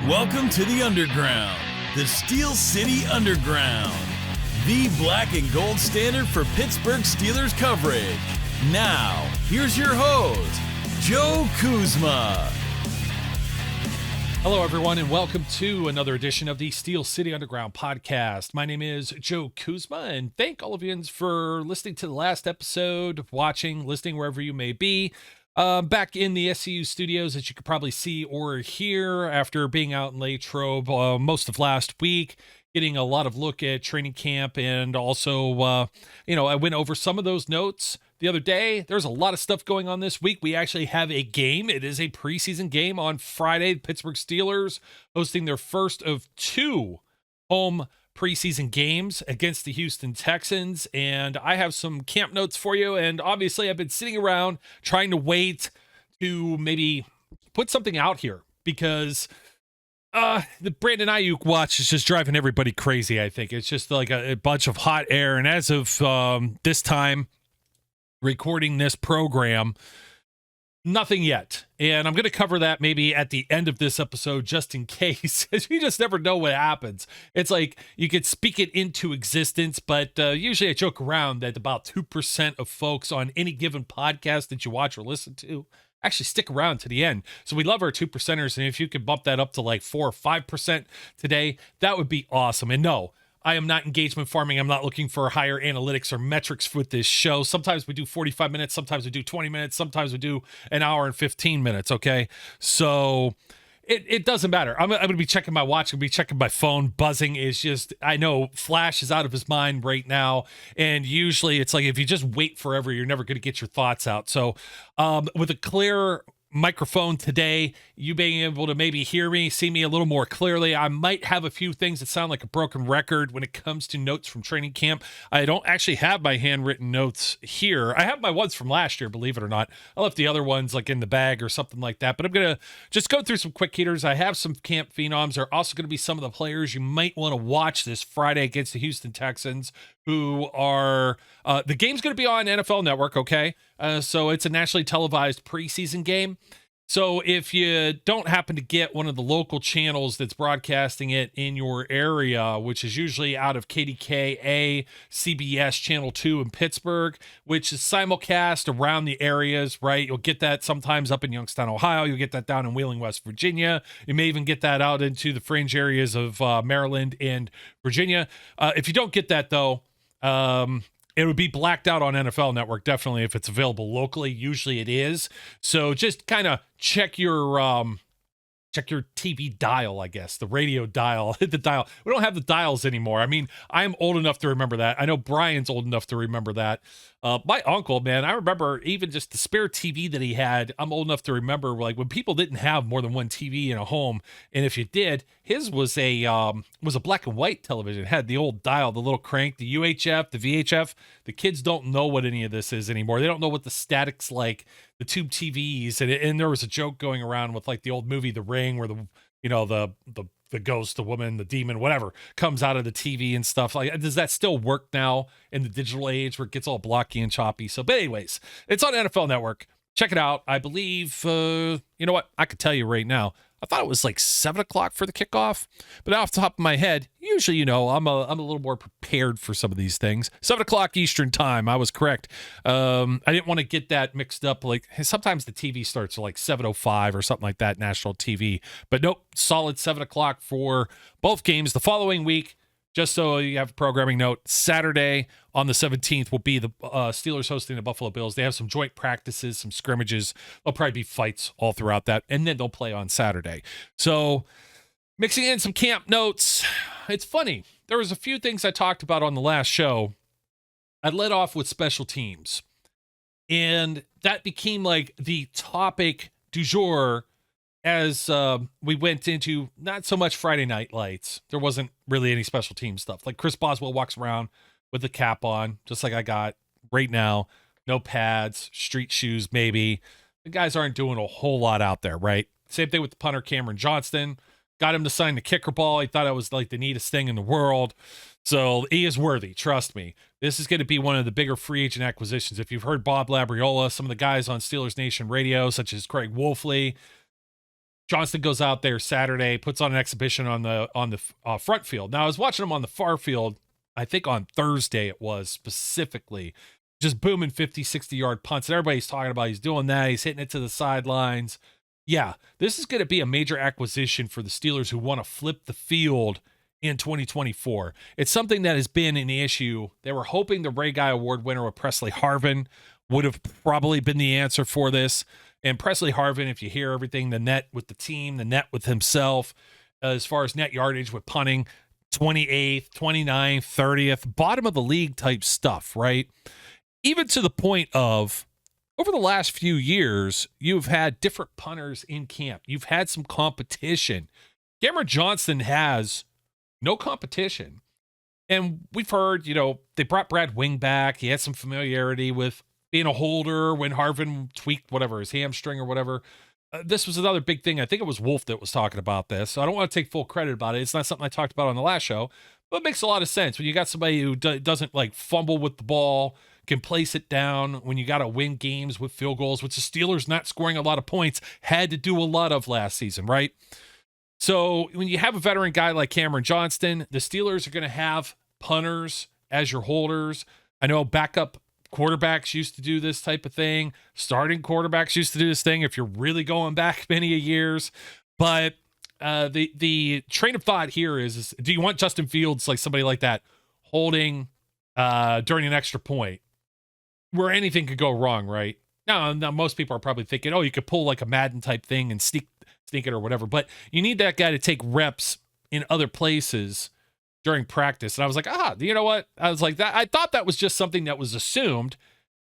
Welcome to the Underground, the Steel City Underground, the black and gold standard for Pittsburgh Steelers coverage. Now, here's your host, Joe Kuzma. Hello, everyone, and welcome to another edition of the Steel City Underground podcast. My name is Joe Kuzma, and thank all of you for listening to the last episode, watching, listening, wherever you may be. Back in the SCU studios, as you could probably see or hear after being out in Latrobe most of last week, getting a lot of look at training camp, and also, I went over some of those notes the other day. There's a lot of stuff going on this week. We actually have a game. It is a preseason game on Friday. The Pittsburgh Steelers hosting their first of two home preseason games against the Houston Texans, and I have some camp notes for you. And obviously I've been sitting around trying to wait to maybe put something out here because the Brandon Aiyuk watch is just driving everybody crazy. I think it's just like a bunch of hot air, and as of this time recording this program, nothing yet. And I'm going to cover that maybe at the end of this episode just in case, because you just never know what happens. It's like you could speak it into existence, but usually I joke around that about 2% of folks on any given podcast that you watch or listen to actually stick around to the end. So we love our 2%ers, and if you could bump that up to like 4 or 5% today, that would be awesome. And no, I am not engagement farming. I'm not looking for higher analytics or metrics with this show. Sometimes we do 45 minutes. Sometimes we do 20 minutes. Sometimes we do an hour and 15 minutes. Okay. So it doesn't matter. I'm going to be checking my watch. I'm going to be checking my phone. Buzzing is just, I know Flash is out of his mind right now. And usually it's like, if you just wait forever, you're never going to get your thoughts out. So with a clear microphone today, you being able to maybe hear me, see me a little more clearly. I might have a few things that sound like a broken record when it comes to notes from training camp. I don't actually have my handwritten notes here. I have my ones from last year, believe it or not. I left the other ones like in the bag or something like that, but I'm going to just go through some quick hitters. I have some camp phenoms. There are also going to be some of the players you might want to watch this Friday against the Houston Texans, who are the game's going to be on NFL Network. Okay. So it's a nationally televised preseason game. So if you don't happen to get one of the local channels that's broadcasting it in your area, which is usually out of KDKA, CBS Channel 2 in Pittsburgh, which is simulcast around the areas, right? You'll get that sometimes up in Youngstown, Ohio. You'll get that down in Wheeling, West Virginia. You may even get that out into the fringe areas of Maryland and Virginia. If you don't get that, though, it would be blacked out on NFL Network, definitely, if it's available locally. Usually it is. So just kind of check your TV dial, I guess, the radio dial, hit the dial. We don't have the dials anymore. I mean, I'm old enough to remember that. I know Brian's old enough to remember that. My uncle, man, I remember even just the spare TV that he had. I'm old enough to remember, like, when people didn't have more than one TV in a home, and if you did, his was a black and white television. It had the old dial, the little crank, the UHF, the VHF. The kids don't know what any of this is anymore. They don't know what the static's like, the tube TVs, and there was a joke going around with like the old movie The Ring, where the ghost, the woman, the demon, whatever, comes out of the TV and stuff. Like, does that still work now in the digital age where it gets all blocky and choppy? So, but anyways, it's on NFL Network. Check it out. I believe, you know what? I could tell you right now. I thought it was like 7 o'clock for the kickoff, but off the top of my head, usually, I'm a little more prepared for some of these things. 7 o'clock Eastern time. I was correct. I didn't want to get that mixed up. Like, sometimes the TV starts at like 7:05 or something like that, national TV, but nope, solid 7 o'clock for both games. The following week, just so you have a programming note, Saturday on the 17th will be the Steelers hosting the Buffalo Bills. They have some joint practices, some scrimmages. There'll probably be fights all throughout that, and then they'll play on Saturday. So mixing in some camp notes. It's funny. There was a few things I talked about on the last show. I led off with special teams, and that became like the topic du jour as we went into not so much Friday Night Lights. There wasn't really any special team stuff. Like, Chris Boswell walks around with the cap on, just like I got right now. No pads, street shoes maybe. The guys aren't doing a whole lot out there, right? Same thing with the punter, Cameron Johnston. Got him to sign the kicker ball. He thought it was like the neatest thing in the world. So he is worthy, trust me. This is going to be one of the bigger free agent acquisitions. If you've heard Bob Labriola, some of the guys on Steelers Nation Radio, such as Craig Wolfley, Johnston goes out there Saturday, puts on an exhibition on the front field. Now I was watching him on the far field, I think on Thursday it was specifically, just booming 50, 60-yard punts. And everybody's talking about he's doing that. He's hitting it to the sidelines. Yeah, this is going to be a major acquisition for the Steelers who want to flip the field in 2024. It's something that has been an issue. They were hoping the Ray Guy Award winner with Presley Harvin would have probably been the answer for this. And Presley Harvin, if you hear everything, the net with the team, the net with himself, as far as net yardage with punting, 28th, 29th, 30th, bottom of the league type stuff, right? Even to the point of, over the last few years, you've had different punters in camp. You've had some competition. Cameron Johnston has no competition. And we've heard, they brought Brad Wing back. He had some familiarity with being a holder when Harvin tweaked whatever, his hamstring or whatever. This was another big thing. I think it was Wolf that was talking about this. So I don't want to take full credit about it. It's not something I talked about on the last show, but it makes a lot of sense when you got somebody who doesn't like fumble with the ball, can place it down, when you got to win games with field goals, which the Steelers not scoring a lot of points had to do a lot of last season, right? So when you have a veteran guy like Cameron Johnston, the Steelers are going to have punters as your holders. I know backup quarterbacks used to do this type of thing. Starting quarterbacks used to do this thing if you're really going back many years. But the train of thought here is do you want Justin Fields, like somebody like that, holding during an extra point where anything could go wrong, right? Now, most people are probably thinking, you could pull like a Madden type thing and sneak it or whatever. But you need that guy to take reps in other places during practice. And I was like, you know what? I was like, that. I thought that was just something that was assumed.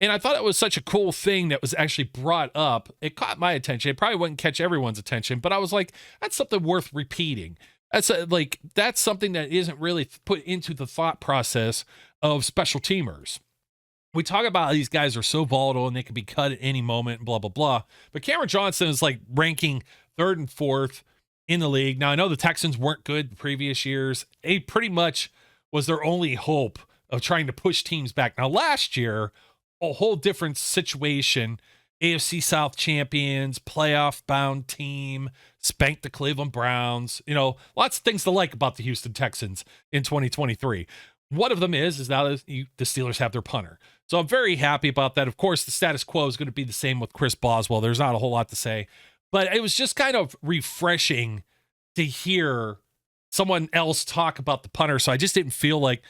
And I thought it was such a cool thing that was actually brought up. It caught my attention. It probably wouldn't catch everyone's attention, but I was like, that's something worth repeating. That's something that isn't really put into the thought process of special teamers. We talk about how these guys are so volatile and they can be cut at any moment and blah, blah, blah. But Cameron Johnston is like ranking 3rd and 4th in the league. Now, I know the Texans weren't good the previous years. It pretty much was their only hope of trying to push teams back. Now, last year, a whole different situation. AFC South champions, playoff-bound team, spanked the Cleveland Browns. Lots of things to like about the Houston Texans in 2023. One of them is now that the Steelers have their punter. So I'm very happy about that. Of course, the status quo is going to be the same with Chris Boswell. There's not a whole lot to say. But it was just kind of refreshing to hear someone else talk about the punter. So I just didn't feel like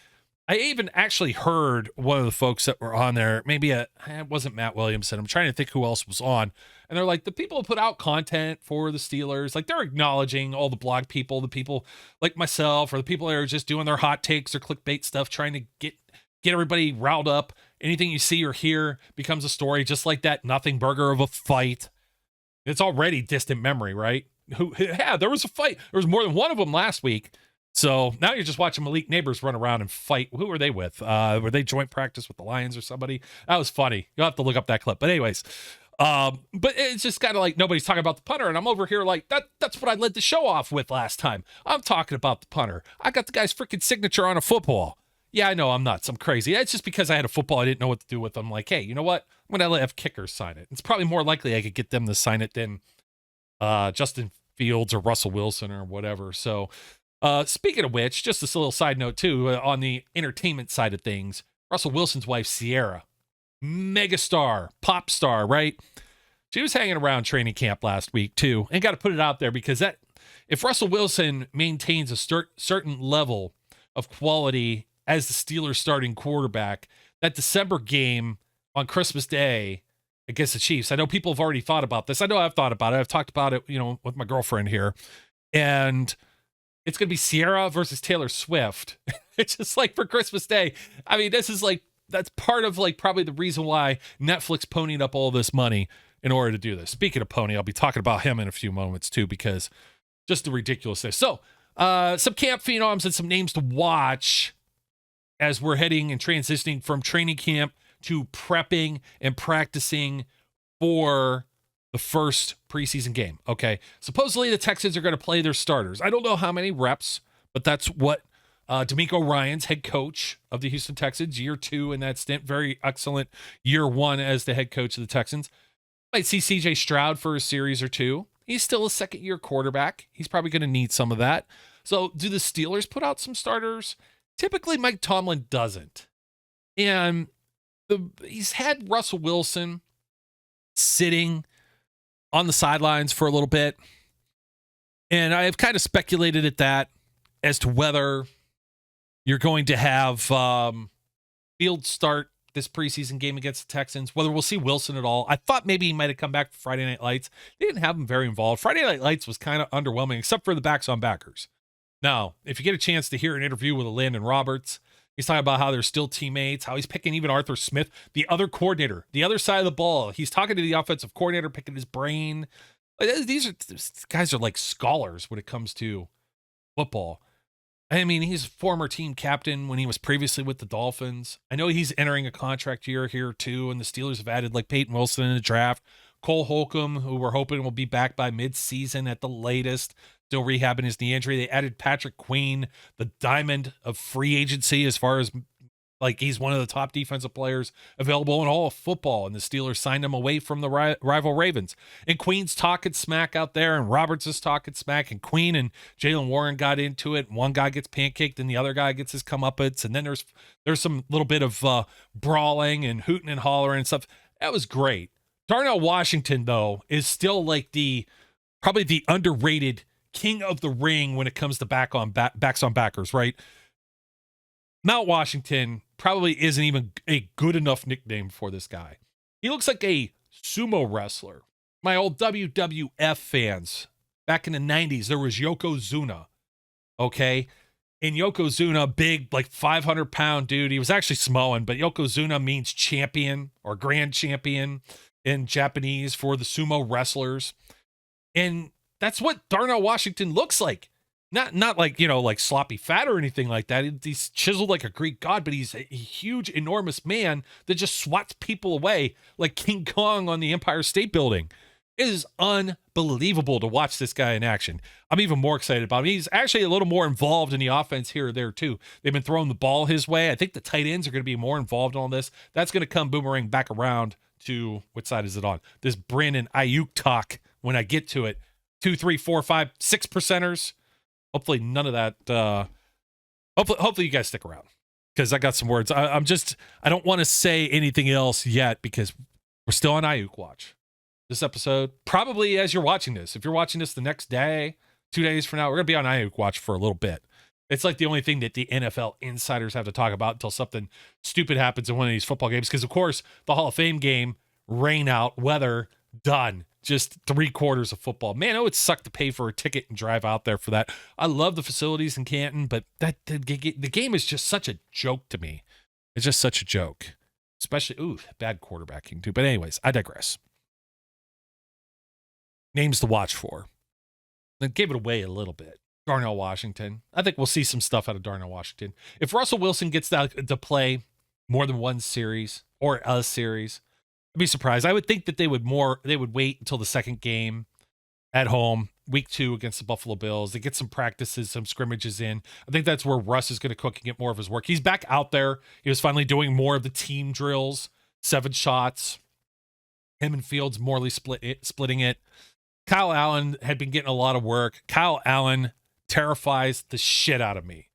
I even actually heard one of the folks that were on there. Maybe it wasn't Matt Williamson. I'm trying to think who else was on. And they're like, the people who put out content for the Steelers, like they're acknowledging all the blog people, the people like myself, or the people that are just doing their hot takes or clickbait stuff, trying to get everybody riled up. Anything you see or hear becomes a story, just like that nothing burger of a fight. It's already distant memory, right? Yeah, there was a fight. There was more than one of them last week. So now you're just watching Malik Neighbors run around and fight. Who were they with? Were they joint practice with the Lions or somebody? That was funny. You'll have to look up that clip. But anyways, but it's just kind of like nobody's talking about the punter. And I'm over here like, that's what I led the show off with last time. I'm talking about the punter. I got the guy's freaking signature on a football. Yeah, I know I'm nuts. I'm crazy. It's just because I had a football. I didn't know what to do with them. Like, hey, you know what? I'm going to have kickers sign it. It's probably more likely I could get them to sign it than Justin Fields or Russell Wilson or whatever. So speaking of which, just this little side note too, on the entertainment side of things, Russell Wilson's wife, Sierra, megastar, pop star, right? She was hanging around training camp last week too. And got to put it out there because if Russell Wilson maintains a certain level of quality as the Steelers starting quarterback, that December game on Christmas Day against the Chiefs, I know people have already thought about this. I know I've thought about it. I've talked about it, with my girlfriend here. And it's going to be Sierra versus Taylor Swift. It's just like for Christmas Day. I mean, that's part of probably the reason why Netflix ponied up all this money in order to do this. Speaking of pony, I'll be talking about him in a few moments too, because just the ridiculousness. So some camp phenoms and some names to watch as we're heading and transitioning from training camp to prepping and practicing for the first preseason game. Okay. Supposedly the Texans are going to play their starters. I don't know how many reps, but that's what D'Amico Ryan's head coach of the Houston Texans, year 2 in that stint, very excellent year 1 as the head coach of the Texans. Might see CJ Stroud for a series or two. he's still a second-year quarterback. He's probably going to need some of that. So do the Steelers put out some starters? Typically, Mike Tomlin doesn't. And he's had Russell Wilson sitting on the sidelines for a little bit. And I've kind of speculated at that as to whether you're going to have Fields start this preseason game against the Texans, whether we'll see Wilson at all. I thought maybe he might have come back for Friday Night Lights. They didn't have him very involved. Friday Night Lights was kind of underwhelming, except for the backs on backers. Now, if you get a chance to hear an interview with Landon Roberts, he's talking about how they're still teammates, how he's picking even Arthur Smith, the other coordinator, the other side of the ball. He's talking to the offensive coordinator, picking his brain. These guys are like scholars when it comes to football. I mean, he's a former team captain when he was previously with the Dolphins. I know he's entering a contract year here too, and the Steelers have added like Peyton Wilson in the draft, Cole Holcomb, who we're hoping will be back by mid-season at the latest, still rehabbing his knee injury. They added Patrick Queen, the diamond of free agency, as far as like he's one of the top defensive players available in all of football, and the Steelers signed him away from the rival Ravens. And Queen's talking smack out there, and Roberts is talking smack, and Queen and Jalen Warren got into it. One guy gets pancaked, and the other guy gets his comeuppance, and then there's some little bit of brawling and hooting and hollering and stuff. That was great. Darnell Washington, though, is still like probably the underrated king of the ring when it comes to backs on backers, right? Mount Washington probably isn't even a good enough nickname for this guy. He looks like a sumo wrestler. My old WWF fans, back in the 90s, there was Yokozuna, okay? And Yokozuna, big, like 500-pound dude. He was actually Samoan, but Yokozuna means champion or grand champion in Japanese for the sumo wrestlers. And that's what Darnell Washington looks like. Not like, like sloppy fat or anything like that. He's chiseled like a Greek god, but he's a huge, enormous man that just swats people away like King Kong on the Empire State Building. It is unbelievable to watch this guy in action. I'm even more excited about him. He's actually a little more involved in the offense here or there, too. They've been throwing the ball his way. I think the tight ends are going to be more involved on this. That's going to come boomerang back around to, what side is it on? This Brandon Aiyuk talk when I get to it. 2, 3, 4, 5, 6%ers. Hopefully none of that. Hopefully you guys stick around because I got some words. I don't want to say anything else yet because we're still on Aiyuk watch. This episode, probably as you're watching this, if you're watching this the next day, 2 days from now, we're going to be on Aiyuk watch for a little bit. It's like the only thing that the NFL insiders have to talk about until something stupid happens in one of these football games. Because, of course, the Hall of Fame game, rain out, weather, done. Just 3 quarters of football. Man, it would suck to pay for a ticket and drive out there for that. I love the facilities in Canton, but the game is just such a joke to me. It's just such a joke. Especially, bad quarterbacking too. But anyways, I digress. Names to watch for. Then gave it away a little bit. Darnell Washington. I think we'll see some stuff out of Darnell Washington. If Russell Wilson gets to play more than one series or a series, I'd be surprised. I would think that they would wait until the second game at home, week 2 against the Buffalo Bills. They get some practices, some scrimmages in. I think that's where Russ is going to cook and get more of his work. He's back out there. He was finally doing more of the team drills, 7 shots. Him and Fields morally splitting it. Kyle Allen had been getting a lot of work. Kyle Allen terrifies the shit out of me.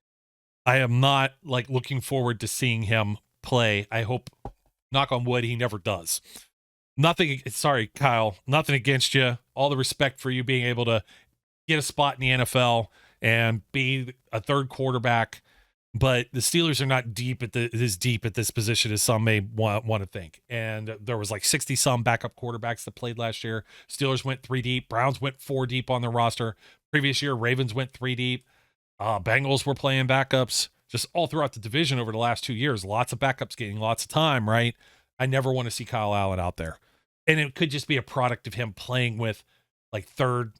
I am not looking forward to seeing him play. I hope, knock on wood, he never does. Sorry, Kyle, nothing against you. All the respect for you being able to get a spot in the NFL and be a third quarterback. But the Steelers are not as deep at this position as some may want to think. And there was 60-some backup quarterbacks that played last year. Steelers went 3 deep. Browns went 4 deep on their roster. Previous year, Ravens went 3 deep. Bengals were playing backups. Just all throughout the division over the last 2 years. Lots of backups getting lots of time, right? I never want to see Kyle Allen out there. And it could just be a product of him playing with third,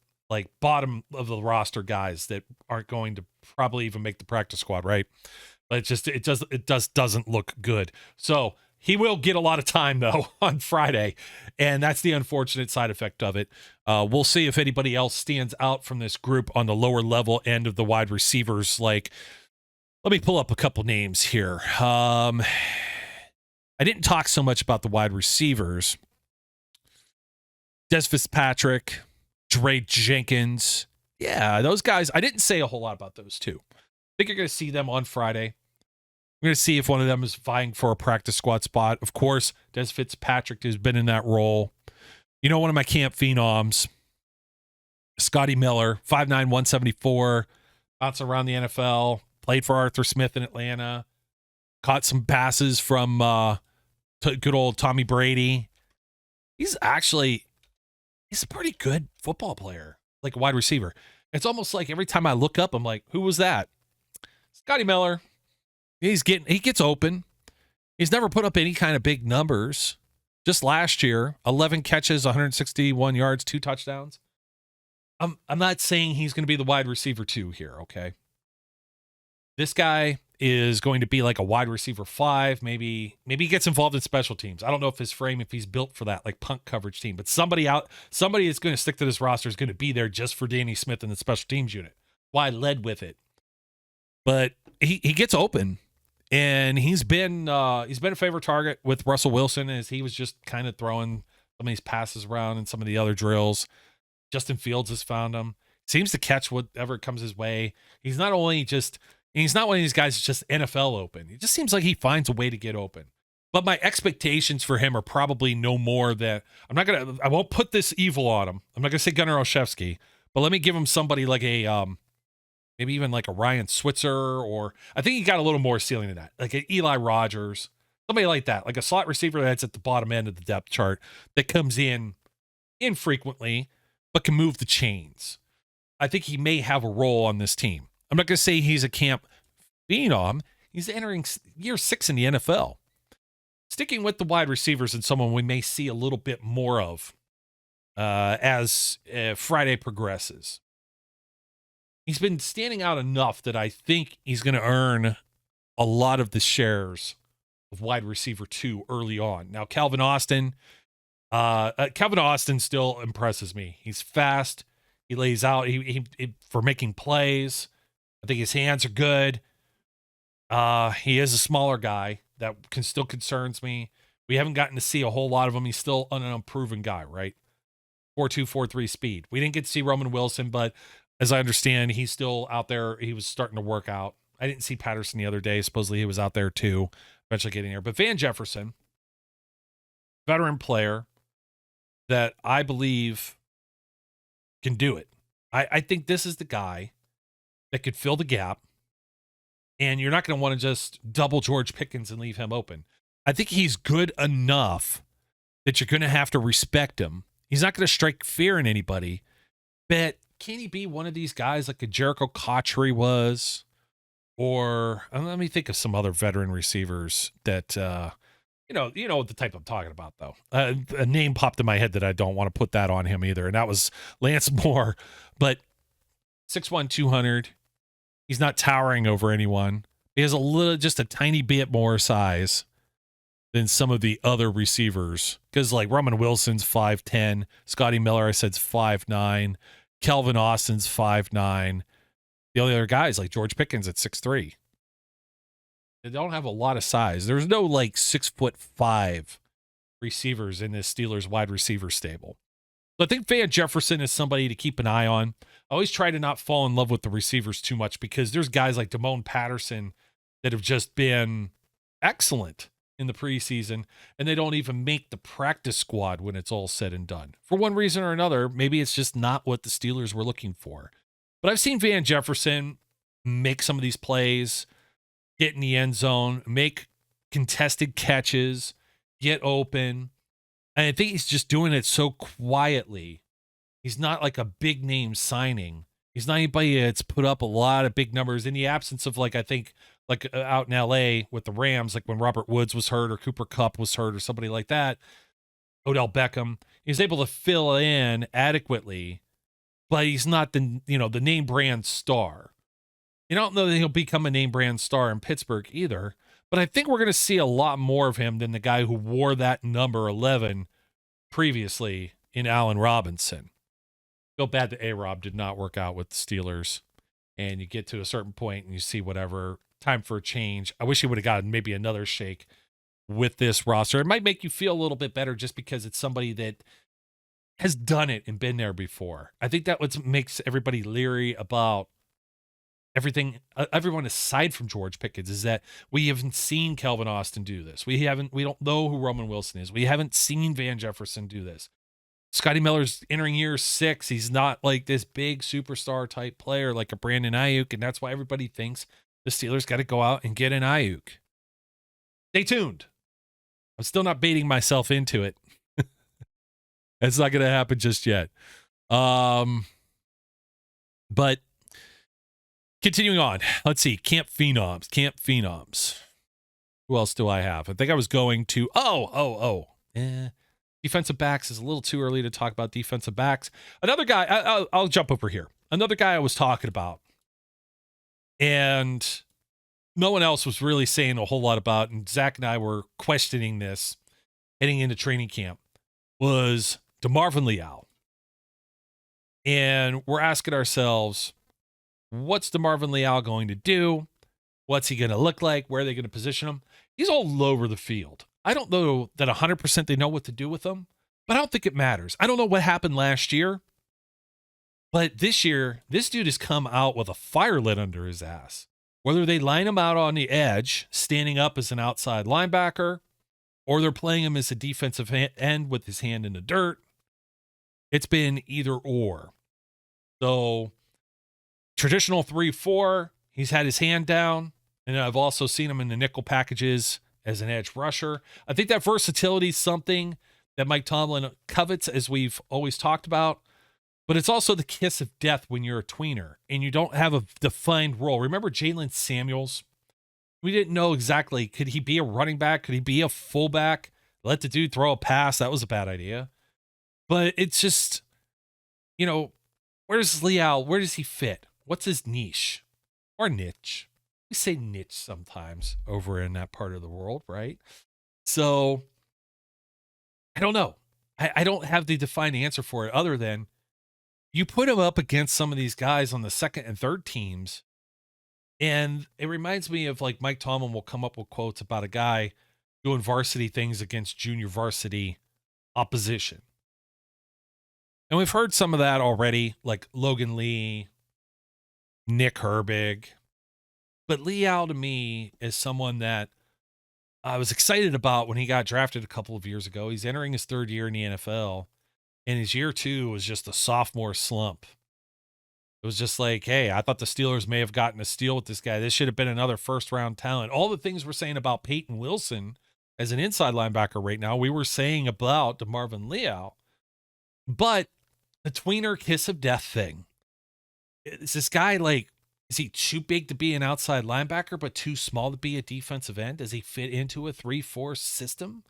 bottom of the roster guys that aren't going to probably even make the practice squad, right? But it doesn't look good. So he will get a lot of time though on Friday, and that's the unfortunate side effect of it. We'll see if anybody else stands out from this group on the lower level end of the wide receivers. Let me pull up a couple names here. I didn't talk so much about the wide receivers. Des Fitzpatrick, Dre Jenkins. Yeah, those guys, I didn't say a whole lot about those two. I think you're going to see them on Friday. We're going to see if one of them is vying for a practice squad spot. Of course, Des Fitzpatrick has been in that role. You know, one of my camp phenoms, Scotty Miller, 5'9", 174, bounced around the NFL, played for Arthur Smith in Atlanta, caught some passes from good old Tommy Brady. He's a pretty good football player, like a wide receiver. It's almost like every time I look up, I'm like, who was that? Scotty Miller. He gets open. He's never put up any kind of big numbers. Just last year, 11 catches, 161 yards, 2 touchdowns. I'm not saying he's going to be the wide receiver 2 here, okay? This guy is going to be like a wide receiver 5. Maybe he gets involved in special teams. I don't know if he's built for that, like punt coverage team. But somebody that's going to stick to this roster is going to be there just for Danny Smith and the special teams unit. Why I led with it. But he gets open. And he's been a favorite target with Russell Wilson as he was just kind of throwing some of these passes around and some of the other drills. Justin Fields has found him. Seems to catch whatever comes his way. He's not one of these guys that's just NFL open. It just seems like he finds a way to get open. But my expectations for him are probably no more than I won't put this evil on him. I'm not gonna say Gunnar Olszewski, but let me give him somebody like a maybe even like a Ryan Switzer, or I think he got a little more ceiling than that, like an Eli Rogers, somebody like that, like a slot receiver that's at the bottom end of the depth chart that comes in infrequently but can move the chains. I think he may have a role on this team. I'm not going to say he's a camp phenom. He's entering year 6 in the NFL. Sticking with the wide receivers and someone we may see a little bit more of as Friday progresses. He's been standing out enough that I think he's going to earn a lot of the shares of wide receiver 2 early on. Now, Calvin Austin still impresses me. He's fast. He lays out he for making plays. I think his hands are good. He is a smaller guy that still concerns me. We haven't gotten to see a whole lot of him. He's still an unproven guy, right? 4.2, 4.3 speed. We didn't get to see Roman Wilson, but as I understand, he's still out there. He was starting to work out. I didn't see Patterson the other day. Supposedly he was out there too, eventually getting there. But Van Jefferson, veteran player that I believe can do it. I think this is the guy that could fill the gap, and you're not going to want to just double George Pickens and leave him open. I think he's good enough that you're going to have to respect him. He's not going to strike fear in anybody, but can he be one of these guys like a Jericho Cotchery was? Or let me think of some other veteran receivers that, you know the type I'm talking about, though. A name popped in my head that I don't want to put that on him either, and that was Lance Moore. But 6'1", 200. He's not towering over anyone. He has just a tiny bit more size than some of the other receivers. Because like Roman Wilson's 5'10", Scotty Miller, I said, is 5'9", Kelvin Austin's 5'9". The only other guys like George Pickens at 6'3". They don't have a lot of size. There's no like 6'5" receivers in this Steelers wide receiver stable. So I think Van Jefferson is somebody to keep an eye on. I always try to not fall in love with the receivers too much because there's guys like Damone Patterson that have just been excellent in the preseason, and they don't even make the practice squad when it's all said and done. For one reason or another, maybe it's just not what the Steelers were looking for. But I've seen Van Jefferson make some of these plays, get in the end zone, make contested catches, get open. And I think he's just doing it so quietly. He's not like a big name signing. He's not anybody that's put up a lot of big numbers in the absence of, like, I think, like out in LA with the Rams, like when Robert Woods was hurt or Cooper Kupp was hurt or somebody like that, Odell Beckham. He's able to fill in adequately, but he's not the name brand star. You don't know that he'll become a name brand star in Pittsburgh either, but I think we're going to see a lot more of him than the guy who wore that number 11 previously in Allen Robinson. Feel bad that A-Rob did not work out with the Steelers, and you get to a certain point and you see whatever, time for a change. I wish he would have gotten maybe another shake with this roster. It might make you feel a little bit better just because it's somebody that has done it and been there before. I think that what makes everybody leery about everything, everyone aside from George Pickens, is that we haven't seen Calvin Austin do this. We don't know who Roman Wilson is. We haven't seen Van Jefferson do this. Scotty Miller's entering year 6. He's not like this big superstar type player like a Brandon Aiyuk, and that's why everybody thinks the Steelers got to go out and get an Aiyuk. Stay tuned. I'm still not baiting myself into it. It's not going to happen just yet. But continuing on, let's see. Camp Phenoms. Who else do I have? I think I was going to, defensive backs is a little too early to talk about defensive backs. Another guy, I'll jump over here. Another guy I was talking about, and no one else was really saying a whole lot about, and Zach and I were questioning this heading into training camp, was DeMarvin Leal. And we're asking ourselves, what's DeMarvin Leal going to do? What's he going to look like? Where are they going to position him? He's all over the field. I don't know that 100% they know what to do with him, but I don't think it matters. I don't know what happened last year, but this year, this dude has come out with a fire lit under his ass. Whether they line him out on the edge, standing up as an outside linebacker, or they're playing him as a defensive end with his hand in the dirt, it's been either or. So, traditional 3-4, he's had his hand down, and I've also seen him in the nickel packages as an edge rusher. I think that versatility is something that Mike Tomlin covets, as we've always talked about, but it's also the kiss of death when you're a tweener and you don't have a defined role. Remember Jalen Samuels? We didn't know exactly, could he be a running back? Could he be a fullback? Let the dude throw a pass. That was a bad idea. But it's just, where's Leal? Where does he fit? What's his niche or niche? We say niche sometimes over in that part of the world, right? So I don't know. I don't have the defined answer for it other than you put him up against some of these guys on the second and third teams. And it reminds me of like Mike Tomlin will come up with quotes about a guy doing varsity things against junior varsity opposition. And we've heard some of that already, like Logan Lee, Nick Herbig. But Leal to me is someone that I was excited about when he got drafted a couple of years ago. He's entering his 3rd year in the NFL, and his year 2 was just a sophomore slump. It was just like, hey, I thought the Steelers may have gotten a steal with this guy. This should have been another first-round talent. All the things we're saying about Peyton Wilson as an inside linebacker right now, we were saying about DeMarvin Leal. But the tweener kiss of death thing. Is this guy like, is he too big to be an outside linebacker, but too small to be a defensive end? Does he fit into a 3-4 system?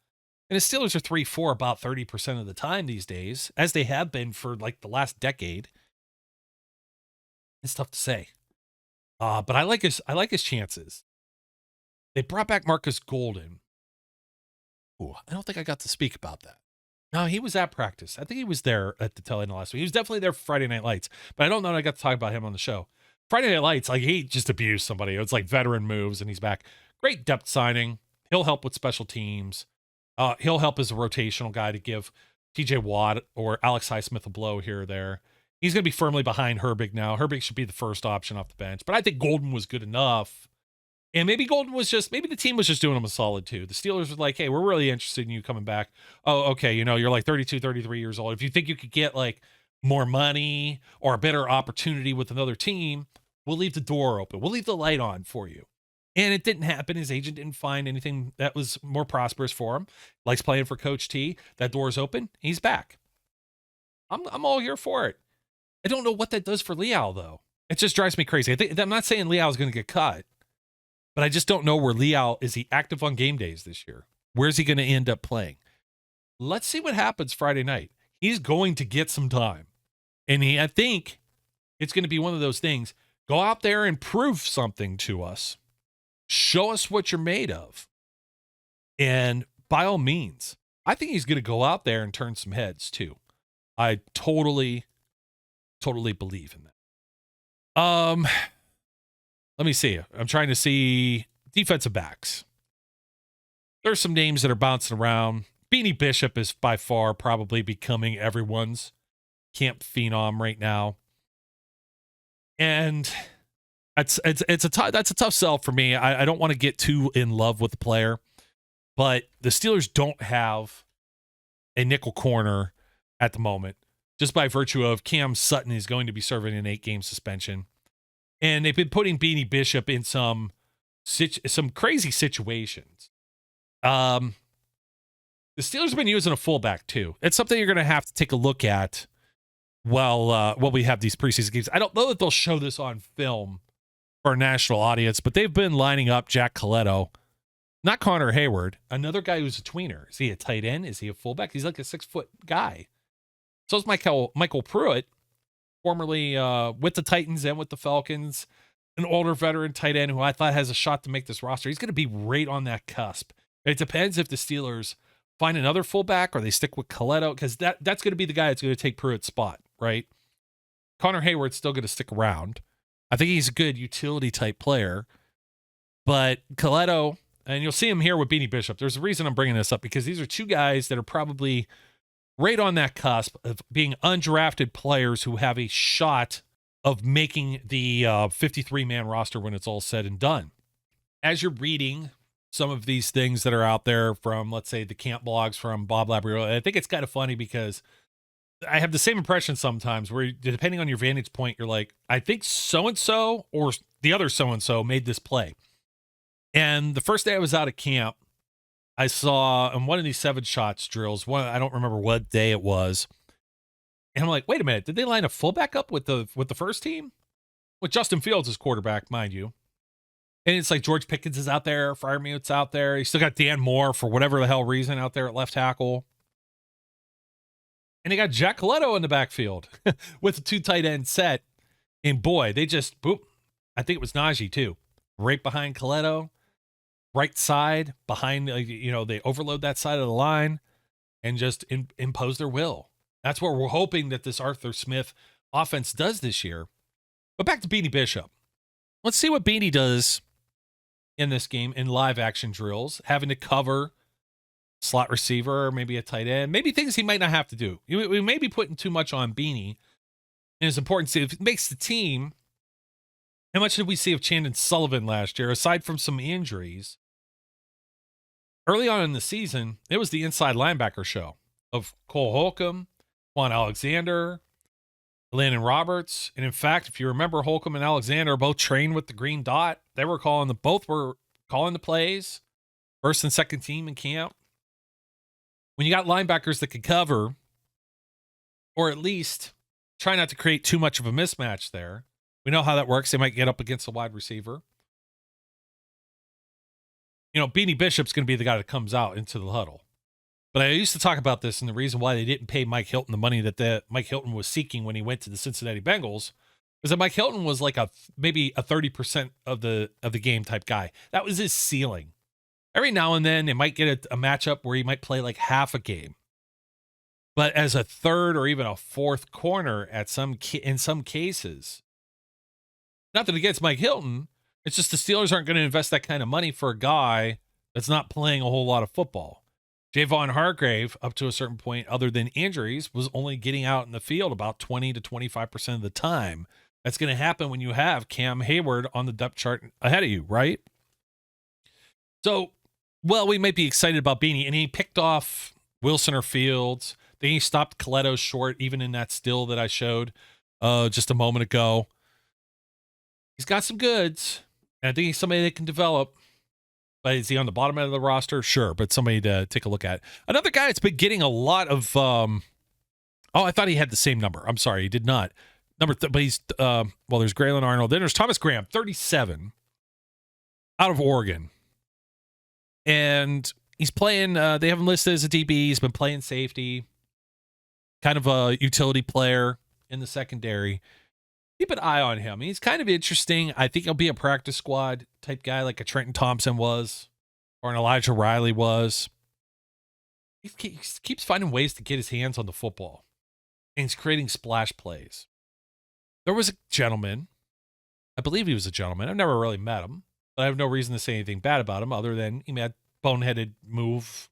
And the Steelers are 3-4 about 30% of the time these days, as they have been for like the last decade. It's tough to say. But I like his chances. They brought back Marcus Golden. Ooh, I don't think I got to speak about that. No, he was at practice. I think he was there at the tail end of last week. He was definitely there for Friday Night Lights, but I don't know that I got to talk about him on the show. Friday Night Lights, like he just abused somebody. It's like veteran moves, and he's back. Great depth signing. He'll help with special teams. He'll help as a rotational guy to give TJ Watt or Alex Highsmith a blow here or there. He's going to be firmly behind Herbig now. Herbig should be the first option off the bench, but I think Golden was good enough. And maybe maybe the team was just doing him a solid too. The Steelers were like, hey, we're really interested in you coming back. Oh, okay. You're like 32, 33 years old. If you think you could get like more money or a better opportunity with another team, we'll leave the door open. We'll leave the light on for you. And it didn't happen. His agent didn't find anything that was more prosperous for him. Likes playing for Coach T. That door's open. He's back. I'm all here for it. I don't know what that does for Leal, though. It just drives me crazy. I'm not saying Leal is going to get cut, but I just don't know where Leal is. He active on game days this year? Where's he going to end up playing? Let's see what happens Friday night. He's going to get some time. And I think it's going to be one of those things. Go out there and prove something to us. Show us what you're made of. And by all means, I think he's going to go out there and turn some heads too. I totally believe in that. Let me see. I'm trying to see defensive backs. There's some names that are bouncing around. Beanie Bishop is by far probably becoming everyone's camp phenom right now. And that's a tough sell for me. I don't want to get too in love with the player, but the Steelers don't have a nickel corner at the moment, just by virtue of Cam Sutton is going to be serving an 8-game suspension. And they've been putting Beanie Bishop in some crazy situations. The Steelers have been using a fullback too. It's something you're going to have to take a look at while we have these preseason games. I don't know that they'll show this on film for a national audience, but they've been lining up Jack Coletto, not Connor Hayward, another guy who's a tweener. Is he a tight end? Is he a fullback? He's like a 6-foot guy. So is Michael Pruitt, formerly with the Titans and with the Falcons, an older veteran tight end who I thought has a shot to make this roster. He's going to be right on that cusp. It depends if the Steelers find another fullback or they stick with Coletto, because that's going to be the guy that's going to take Pruitt's spot, right? Connor Hayward's still going to stick around. I think he's a good utility type player, but Coletto, and you'll see him here with Beanie Bishop. There's a reason I'm bringing this up, because these are two guys that are probably right on that cusp of being undrafted players who have a shot of making the 53-man roster when it's all said and done. As you're reading some of these things that are out there from, let's say, the camp blogs from Bob Labriola, I think it's kind of funny because I have the same impression sometimes where, depending on your vantage point, you're like, I think so-and-so or the other so-and-so made this play. And the first day I was out at camp, I saw in one of these 7-shots drills, I don't remember what day it was, and I'm like, wait a minute, did they line a fullback up with the first team? With Justin Fields as quarterback, mind you. And it's like George Pickens is out there, Freiermuth's out there. You still got Dan Moore, for whatever the hell reason, out there at left tackle. And they got Jack Coletto in the backfield with a 2 tight end set. And boy, they just, boop, I think it was Najee too, right behind Coletto, right side, behind, they overload that side of the line and just impose their will. That's what we're hoping that this Arthur Smith offense does this year. But back to Beanie Bishop. Let's see what Beanie does in this game in live action drills, having to cover slot receiver or maybe a tight end, maybe things he might not have to do. We may be putting too much on Beanie, and it's important to see if it makes the team. How much did we see of Chandon Sullivan last year, aside from some injuries? Early on in the season, it was the inside linebacker show of Cole Holcomb, Juan Alexander, Landon Roberts. And in fact, if you remember, Holcomb and Alexander both trained with the green dot. Both were calling the plays, first and second team in camp. When you got linebackers that could cover, or at least try not to create too much of a mismatch there, we know how that works. They might get up against a wide receiver. Beanie Bishop's going to be the guy that comes out into the huddle. But I used to talk about this, and the reason why they didn't pay Mike Hilton the money that Mike Hilton was seeking when he went to the Cincinnati Bengals is that Mike Hilton was like maybe a 30% of the game type guy. That was his ceiling. Every now and then they might get a matchup where he might play like half a game. But as a third or even a fourth corner in some cases, nothing against Mike Hilton, it's just the Steelers aren't going to invest that kind of money for a guy that's not playing a whole lot of football. Javon Hargrave, up to a certain point, other than injuries, was only getting out in the field about 20 to 25% of the time. That's going to happen when you have Cam Hayward on the depth chart ahead of you, right? So, we might be excited about Beanie, and he picked off Wilson or Fields. Then he stopped Coletto short, even in that still that I showed just a moment ago. He's got some goods, and I think he's somebody that can develop. But is he on the bottom end of the roster? Sure, but somebody to take a look at. Another guy that's been getting a lot of I thought he had the same number. I'm sorry, he did not. But he's there's Graylin Arnold. Then there's Thomas Graham, 37, out of Oregon. And he's playing, they have him listed as a DB. He's been playing safety, kind of a utility player in the secondary. Keep an eye on him. He's kind of interesting. I think he'll be a practice squad type guy like a Trenton Thompson was or an Elijah Riley was. He keeps finding ways to get his hands on the football, and he's creating splash plays. There was a gentleman, I believe he was a gentleman. I've never really met him, but I have no reason to say anything bad about him other than he made a boneheaded move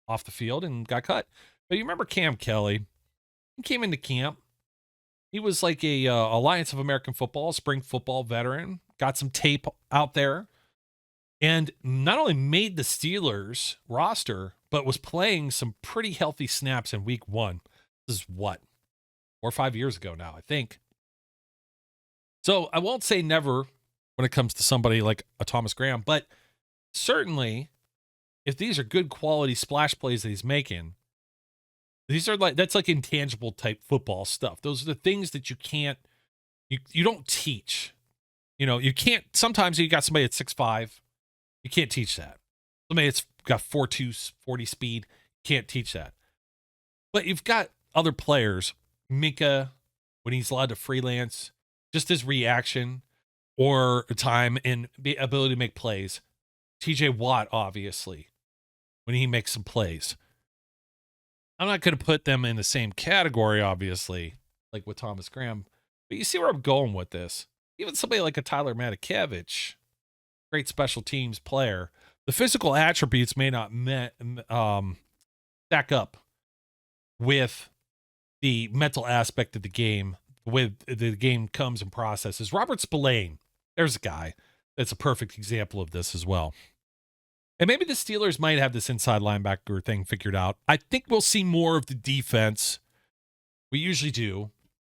off the field and got cut. But you remember Cam Kelly? He came into camp. He was like a Alliance of American Football, spring football veteran. Got some tape out there. And not only made the Steelers roster, but was playing some pretty healthy snaps in week 1. This is what? 4 or 5 years ago now, I think. So I won't say never when it comes to somebody like a Thomas Graham, but certainly if these are good quality splash plays that he's making, these are that's like intangible type football stuff. Those are the things that you don't teach. You can't, sometimes you got somebody at 6'5", you can't teach that. Somebody that's got 4.2, 40 speed, can't teach that. But you've got other players, Minka, when he's allowed to freelance, just his reaction or time and ability to make plays. TJ Watt, obviously, when he makes some plays. I'm not going to put them in the same category, obviously, like with Thomas Graham. But you see where I'm going with this. Even somebody like a Tyler Matakevich, great special teams player, the physical attributes may not stack up with the mental aspect of the game, with the game comes and processes. Robert Spillane, there's a guy that's a perfect example of this as well. And maybe the Steelers might have this inside linebacker thing figured out. I think we'll see more of the defense. We usually do,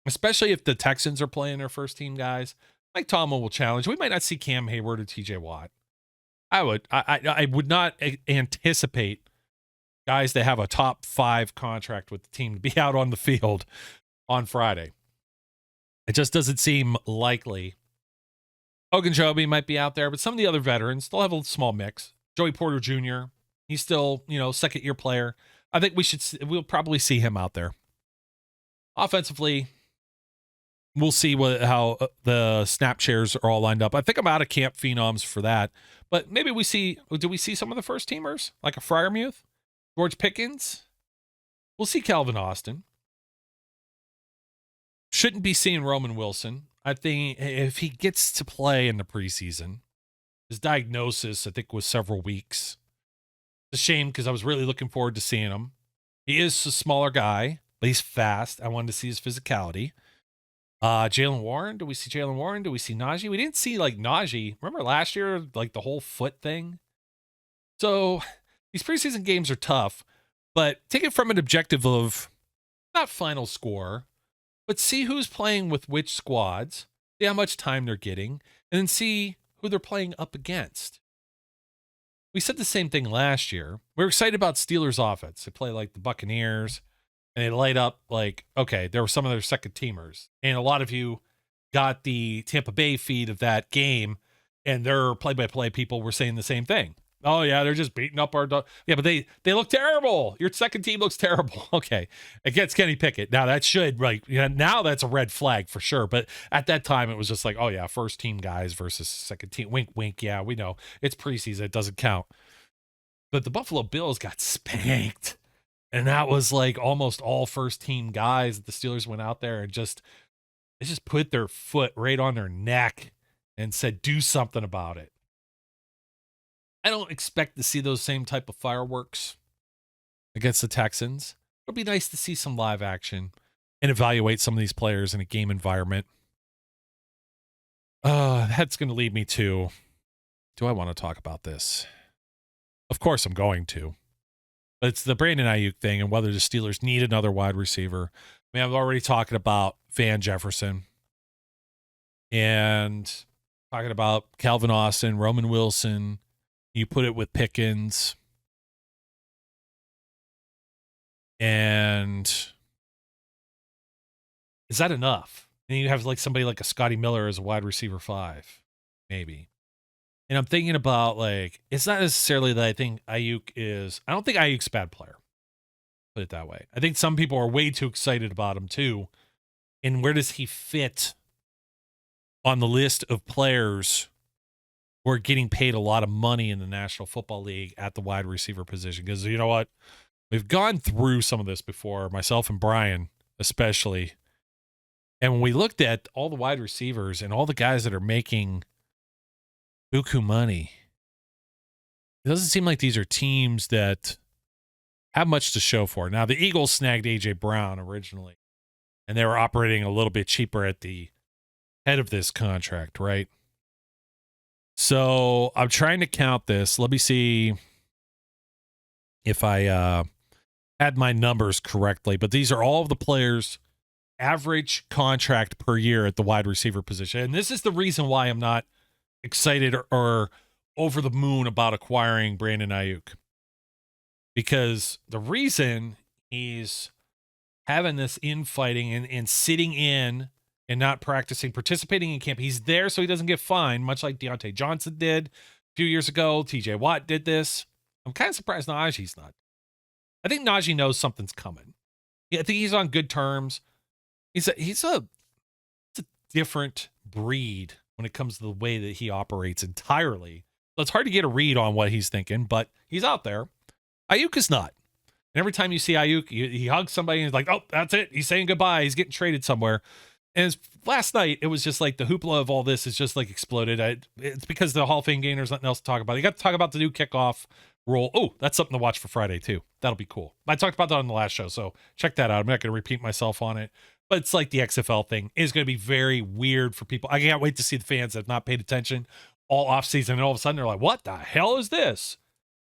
especially if the Texans are playing their first team guys. Mike Tomlin will challenge. We might not see Cam Hayward or TJ Watt. I would not anticipate guys that have a top 5 contract with the team to be out on the field on Friday. It just doesn't seem likely. Ogunjobi might be out there, but some of the other veterans, they'll have a small mix. Joey Porter Jr., he's still, second-year player. I think we'll probably see him out there. Offensively, we'll see how the snap shares are all lined up. I think I'm out of camp phenoms for that. But maybe do we see some of the first teamers, like a Freiermuth, George Pickens? We'll see Calvin Austin. Shouldn't be seeing Roman Wilson. I think if he gets to play in the preseason, his diagnosis, I think, was several weeks. It's a shame because I was really looking forward to seeing him. He is a smaller guy, but he's fast. I wanted to see his physicality. Jalen Warren. Do we see Jalen Warren? Do we see Najee? We didn't see Najee. Remember last year, the whole foot thing? So these preseason games are tough, but take it from an objective of not final score, but see who's playing with which squads, see how much time they're getting, and then see who they're playing up against. We said the same thing last year. We were excited about Steelers offense. They play like the Buccaneers, and they light up okay, there were some of their second teamers. And a lot of you got the Tampa Bay feed of that game, and their play-by-play people were saying the same thing. Oh, yeah, they're just beating up our dog. Yeah, but they look terrible. Your second team looks terrible. Okay, against Kenny Pickett. Now, that should, now that's a red flag for sure. But at that time, it was just oh, yeah, first team guys versus second team. Wink, wink. Yeah, we know. It's preseason. It doesn't count. But the Buffalo Bills got spanked. And that was almost all first team guys. The Steelers went out there and they just put their foot right on their neck and said, do something about it. I don't expect to see those same type of fireworks against the Texans. It'll be nice to see some live action and evaluate some of these players in a game environment. That's going to lead me to, do I want to talk about this? Of course I'm going to. But it's the Brandon Aiyuk thing and whether the Steelers need another wide receiver. I mean, I'm already talking about Van Jefferson and talking about Calvin Austin, Roman Wilson. You put it with Pickens. And is that enough? And you have somebody like a Scotty Miller as a wide receiver 5, maybe. And I'm thinking about it's not necessarily that I think Aiyuk is, I don't think Ayuk's a bad player. Put it that way. I think some people are way too excited about him too. And where does he fit on the list of players who are getting paid a lot of money in the National Football League at the wide receiver position? Because you know what? We've gone through some of this before, myself and Brian especially. And when we looked at all the wide receivers and all the guys that are making buku money, it doesn't seem like these are teams that have much to show for. Now, the Eagles snagged A.J. Brown originally, and they were operating a little bit cheaper at the head of this contract, right? So I'm trying to count this. Let me see if I had my numbers correctly. But these are all of the players' average contract per year at the wide receiver position. And this is the reason why I'm not excited or over the moon about acquiring Brandon Aiyuk. Because the reason he's having this infighting and sitting in and not practicing, participating in camp, he's there so he doesn't get fined, much like Deontay Johnson did a few years ago. TJ Watt did this. I'm kind of surprised Najee's not. I think Najee knows something's coming. Yeah, I think he's on good terms. He's a different breed when it comes to the way that he operates entirely. So it's hard to get a read on what he's thinking, but he's out there. Aiyuk is not. And every time you see Aiyuk, he hugs somebody and he's like, oh, that's it. He's saying goodbye. He's getting traded somewhere. And last night, it was just like the hoopla of all this is just like exploded. It's because the Hall of Fame game, there's nothing else to talk about. You got to talk about the new kickoff rule. Oh, that's something to watch for Friday, too. That'll be cool. I talked about that on the last show, so check that out. I'm not going to repeat myself on it. But it's like the XFL thing is going to be very weird for people. I can't wait to see the fans that have not paid attention all offseason, and all of a sudden they're like, what the hell is this?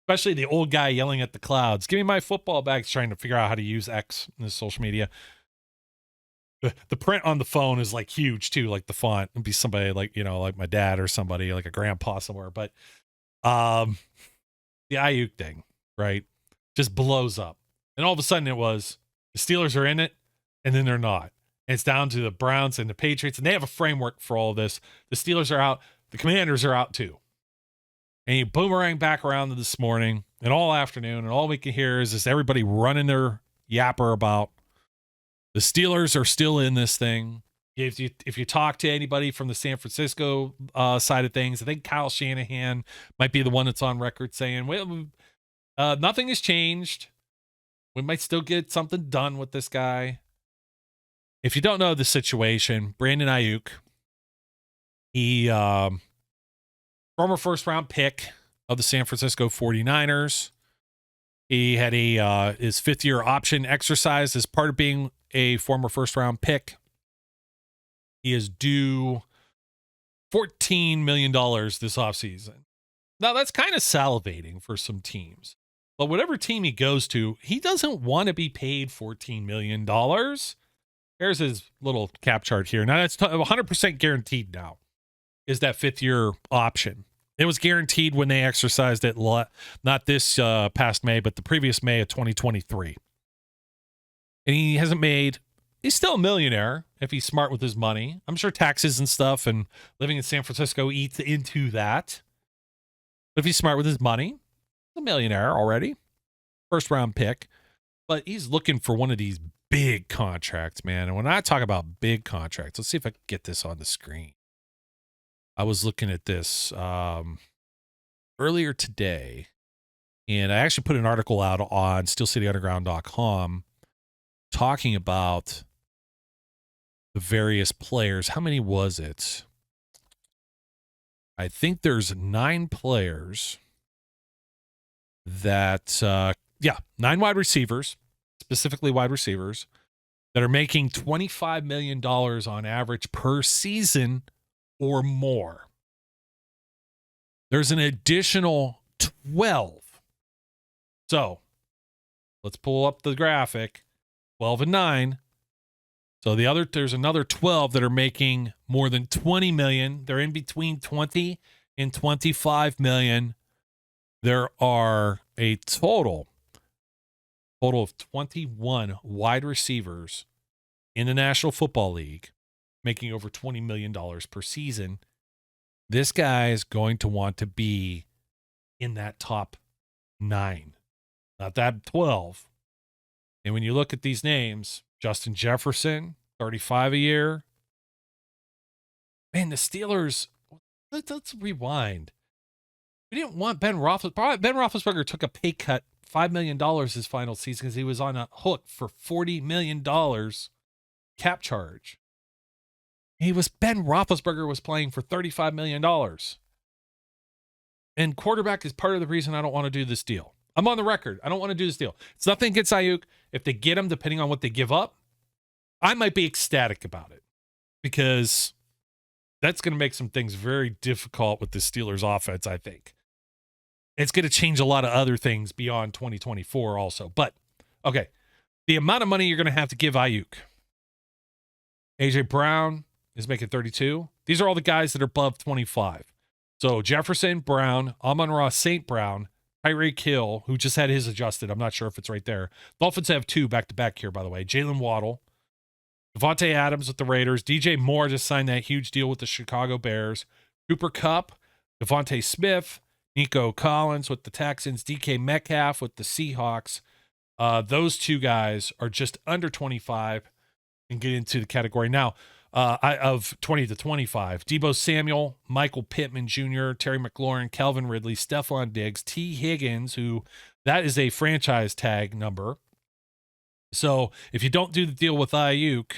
Especially the old guy yelling at the clouds. Give me my football back, trying to figure out how to use X in this social media. The print on the phone is like huge too, like the font. It'd be somebody like, like my dad or somebody like a grandpa somewhere. But the Aiyuk thing, right, just blows up. And all of a sudden it was the Steelers are in it and then they're not. And it's down to the Browns and the Patriots, and they have a framework for all of this. The Steelers are out. The Commanders are out too. And you boomerang back around to this morning and all afternoon, and all we can hear is just everybody running their yapper about the Steelers are still in this thing. If you talk to anybody from the San Francisco side of things, I think Kyle Shanahan might be the one that's on record saying, well, nothing has changed. We might still get something done with this guy. If you don't know the situation, Brandon Aiyuk, he former first-round pick of the San Francisco 49ers. He had his fifth-year option exercised as part of being a former first-round pick. He is due $14 million this offseason. Now, that's kind of salivating for some teams. But whatever team he goes to, he doesn't want to be paid $14 million. Here's his little cap chart here. Now, that's 100% guaranteed now, is that fifth-year option. It was guaranteed when they exercised it, not this past May, but the previous May of 2023. And he hasn't made, he's still a millionaire if he's smart with his money. I'm sure taxes and stuff and living in San Francisco eats into that. But if he's smart with his money, he's a millionaire already. First round pick. But he's looking for one of these big contracts, man. And when I talk about big contracts, let's see if I can get this on the screen. I was looking at this earlier today, and I actually put an article out on steelcityunderground.com talking about the various players. How many was it? I think there's 9 players that, 9 wide receivers, specifically wide receivers, that are making $25 million on average per season or more. There's an additional 12. So let's pull up the graphic. 12 and 9. So there's another 12 that are making more than 20 million. They're in between 20 and 25 million. There are a total of 21 wide receivers in the National Football League making over $20 million per season. This guy is going to want to be in that top 9, not that 12. And when you look at these names, Justin Jefferson, 35 a year. Man, the Steelers, let's rewind. We didn't want Ben Roethlisberger. Ben Roethlisberger took a pay cut, $5 million his final season because he was on a hook for $40 million cap charge. Ben Roethlisberger was playing for $35 million. And quarterback is part of the reason I don't want to do this deal. I'm on the record. I don't want to do this deal. It's nothing against Aiyuk. If they get him, depending on what they give up, I might be ecstatic about it because that's going to make some things very difficult with the Steelers offense, I think. It's going to change a lot of other things beyond 2024 also. But, okay, the amount of money you're going to have to give Aiyuk. A.J. Brown is making 32. These are all the guys that are above 25. So Jefferson, Brown, Amon-Ra St. Brown, Tyreek Hill, who just had his adjusted. I'm not sure if it's right there. Dolphins have 2 back-to-back here, by the way. Jalen Waddle, Devontae Adams with the Raiders. DJ Moore just signed that huge deal with the Chicago Bears. Cooper Kupp, Devontae Smith, Nico Collins with the Texans, DK Metcalf with the Seahawks. Those 2 guys are just under 25 and get into the category now of 20 to 25. Deebo Samuel, Michael Pittman Jr., Terry McLaurin, Calvin Ridley, Stephon Diggs, T. Higgins, who that is a franchise tag number. So if you don't do the deal with Aiyuk,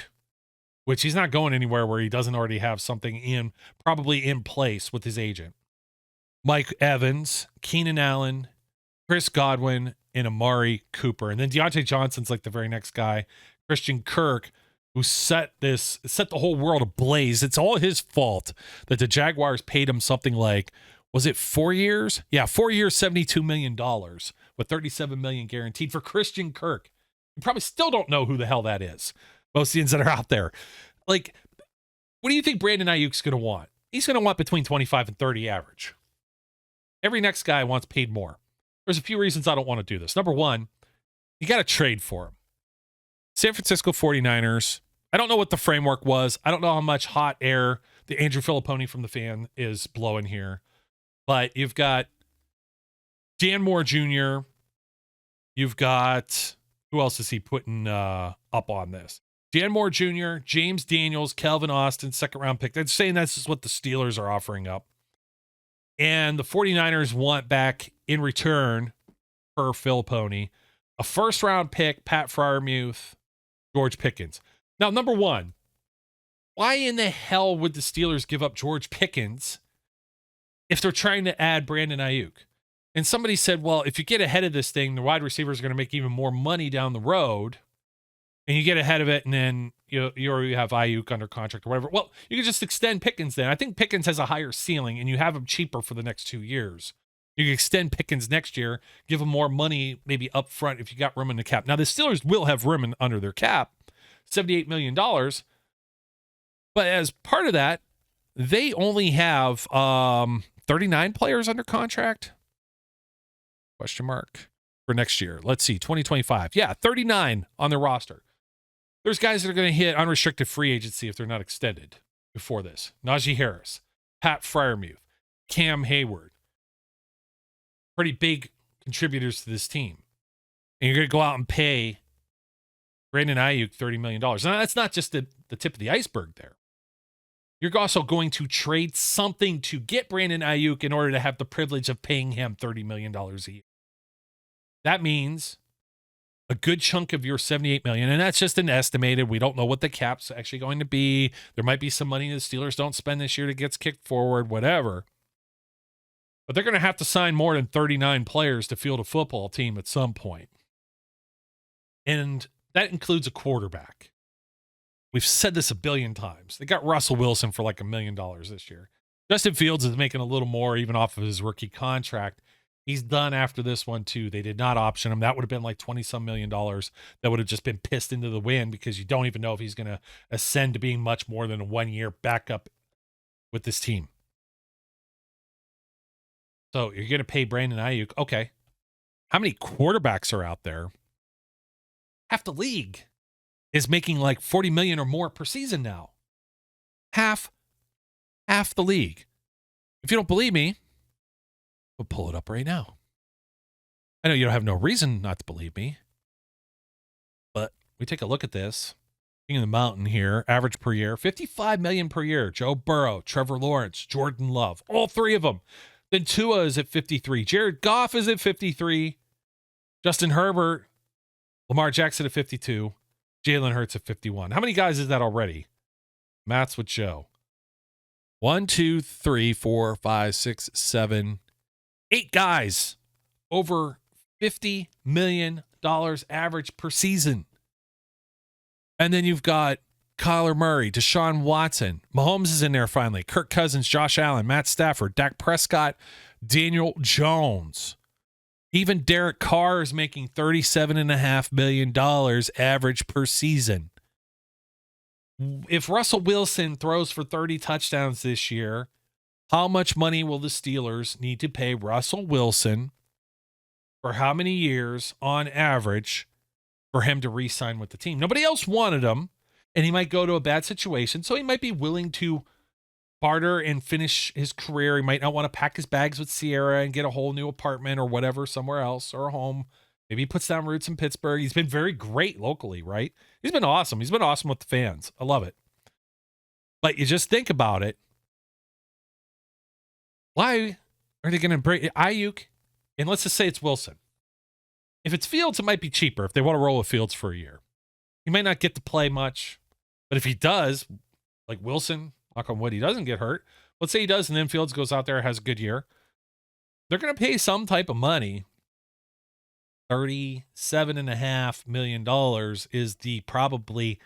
which he's not going anywhere where he doesn't already have something probably in place with his agent. Mike Evans, Keenan Allen, Chris Godwin, and Amari Cooper. And then Deontay Johnson's like the very next guy. Christian Kirk, who set the whole world ablaze. It's all his fault that the Jaguars paid him something like, was it 4 years? Yeah, 4 years, $72 million with $37 million guaranteed for Christian Kirk. You probably still don't know who the hell that is. Most of that are out there. Like, what do you think Brandon Aiyuk's going to want? He's going to want between 25 and 30 average. Every next guy wants paid more. There's a few reasons I don't want to do this. Number one, you got to trade for him. San Francisco 49ers, I don't know what the framework was. I don't know how much hot air the Andrew Filipponi from the Fan is blowing here. But you've got Dan Moore Jr. You've got, who else is he putting up on this? Dan Moore Jr., James Daniels, Calvin Austin, second-round pick. They're saying this is what the Steelers are offering up. And the 49ers want back in return, per Filipponi, a first-round pick, Pat Freiermuth, George Pickens. Now, number one, why in the hell would the Steelers give up George Pickens if they're trying to add Brandon Aiyuk? And somebody said, well, if you get ahead of this thing, the wide receivers are going to make even more money down the road. And you get ahead of it, and then you already have Aiyuk under contract or whatever. Well, you can just extend Pickens then. I think Pickens has a higher ceiling, and you have him cheaper for the next 2 years. You can extend Pickens next year, give him more money maybe up front if you got room in the cap. Now, the Steelers will have room under their cap, $78 million. But as part of that, they only have 39 players under contract? Question mark for next year. Let's see, 2025. Yeah, 39 on their roster. There's guys that are going to hit unrestricted free agency if they're not extended before this. Najee Harris, Pat Freiermuth, Cam Hayward. Pretty big contributors to this team. And you're going to go out and pay Brandon Aiyuk $30 million. Now, that's not just the tip of the iceberg there. You're also going to trade something to get Brandon Aiyuk in order to have the privilege of paying him $30 million a year. That means a good chunk of your $78 million, and that's just an estimated. We don't know what the cap's actually going to be. There might be some money the Steelers don't spend this year that gets kicked forward, whatever. But they're going to have to sign more than 39 players to field a football team at some point. And that includes a quarterback. We've said this a billion times. They got Russell Wilson for like $1 million this year. Justin Fields is making a little more even off of his rookie contract. He's done after this one, too. They did not option him. That would have been like $20-some million. That would have just been pissed into the wind because you don't even know if he's going to ascend to being much more than a one-year backup with this team. So you're going to pay Brandon Aiyuk. Okay. How many quarterbacks are out there? Half the league is making like $40 million or more per season now. Half the league. If you don't believe me, we'll pull it up right now. I know you don't have no reason not to believe me, but we take a look at this. King of the Mountain here, average per year, $55 million per year. Joe Burrow, Trevor Lawrence, Jordan Love, all three of them. Then Tua is at 53. Jared Goff is at 53. Justin Herbert, Lamar Jackson at 52. Jalen Hurts at 51. How many guys is that already? Maths with Joe. 1, 2, 3, 4, 5, 6, 7, 8 guys over $50 million average per season. And then you've got Kyler Murray, Deshaun Watson. Mahomes is in there finally. Kirk Cousins, Josh Allen, Matt Stafford, Dak Prescott, Daniel Jones. Even Derek Carr is making $37.5 million average per season. If Russell Wilson throws for 30 touchdowns this year, how much money will the Steelers need to pay Russell Wilson for how many years on average for him to re-sign with the team? Nobody else wanted him, and he might go to a bad situation, so he might be willing to barter and finish his career. He might not want to pack his bags with Sierra and get a whole new apartment or whatever somewhere else, or a home. Maybe he puts down roots in Pittsburgh. He's been very great locally, right? He's been awesome. He's been awesome with the fans. I love it. But you just think about it. Why are they going to break Aiyuk? And let's just say it's Wilson. If it's Fields, it might be cheaper if they want to roll with Fields for a year. He might not get to play much, but if he does, like Wilson, knock on wood, he doesn't get hurt. Let's say he does, and then Fields goes out there and has a good year. They're going to pay some type of money. $37.5 million is the probably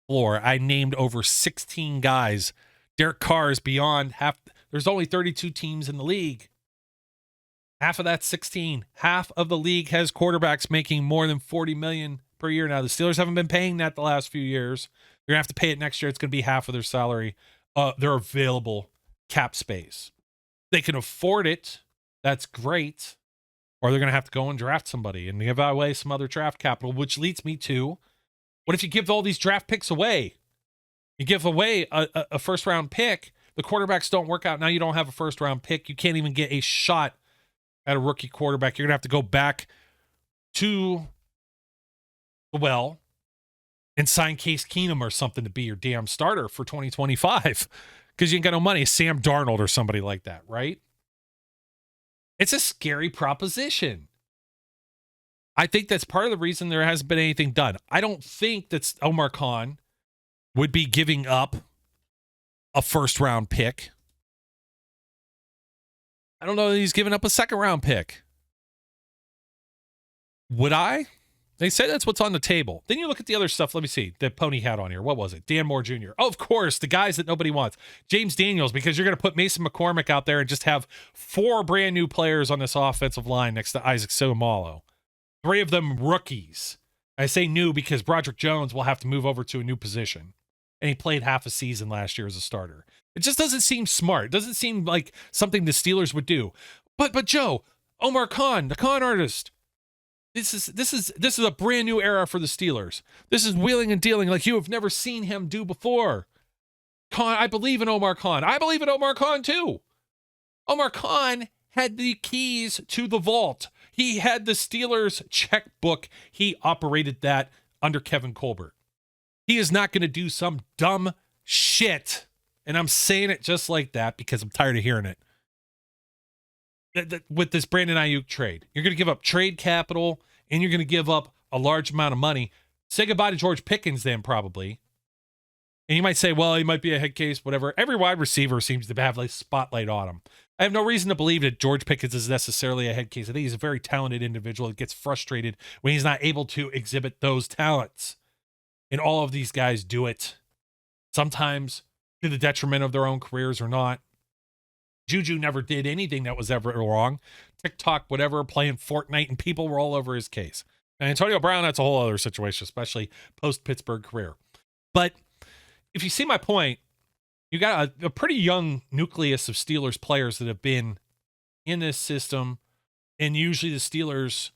floor. I named over 16 guys. Derek Carr is beyond half. There's only 32 teams in the league. Half of that 16. Half of the league has quarterbacks making more than $40 million per year now. The Steelers haven't been paying that the last few years. They're going to have to pay it next year. It's going to be half of their salary, their available cap space. They can afford it. That's great. Or they're going to have to go and draft somebody and give away some other draft capital, which leads me to, what if you give all these draft picks away? You give away a first-round pick. The quarterbacks don't work out. Now you don't have a first-round pick. You can't even get a shot at a rookie quarterback. You're going to have to go back to the well and sign Case Keenum or something to be your damn starter for 2025 because you ain't got no money. Sam Darnold or somebody like that, right? It's a scary proposition. I think that's part of the reason there hasn't been anything done. I don't think that Omar Khan would be giving up a first-round pick. I don't know that he's giving up a second-round pick. Would I? They say that's what's on the table. Then you look at the other stuff. Let me see. The pony hat on here. What was it? Dan Moore Jr. Oh, of course, the guys that nobody wants. James Daniels, because you're going to put Mason McCormick out there and just have 4 brand new players on this offensive line next to Isaac Seumalo. 3 of them rookies. I say new because Broderick Jones will have to move over to a new position. And he played half a season last year as a starter. It just doesn't seem smart. It doesn't seem like something the Steelers would do. But Joe, Omar Khan, the con artist, this is a brand new era for the Steelers. This is wheeling and dealing like you have never seen him do before. Khan, I believe in Omar Khan. I believe in Omar Khan too. Omar Khan had the keys to the vault. He had the Steelers checkbook. He operated that under Kevin Colbert. He is not going to do some dumb shit. And I'm saying it just like that because I'm tired of hearing it. With this Brandon Aiyuk trade, you're going to give up trade capital and you're going to give up a large amount of money. Say goodbye to George Pickens then probably. And you might say, well, he might be a head case, whatever. Every wide receiver seems to have a spotlight on him. I have no reason to believe that George Pickens is necessarily a head case. I think he's a very talented individual that gets frustrated when he's not able to exhibit those talents. And all of these guys do it. Sometimes to the detriment of their own careers or not. Juju never did anything that was ever wrong. TikTok, whatever, playing Fortnite, and people were all over his case. And Antonio Brown, that's a whole other situation, especially post-Pittsburgh career. But if you see my point, you got a pretty young nucleus of Steelers players that have been in this system, and usually the Steelers'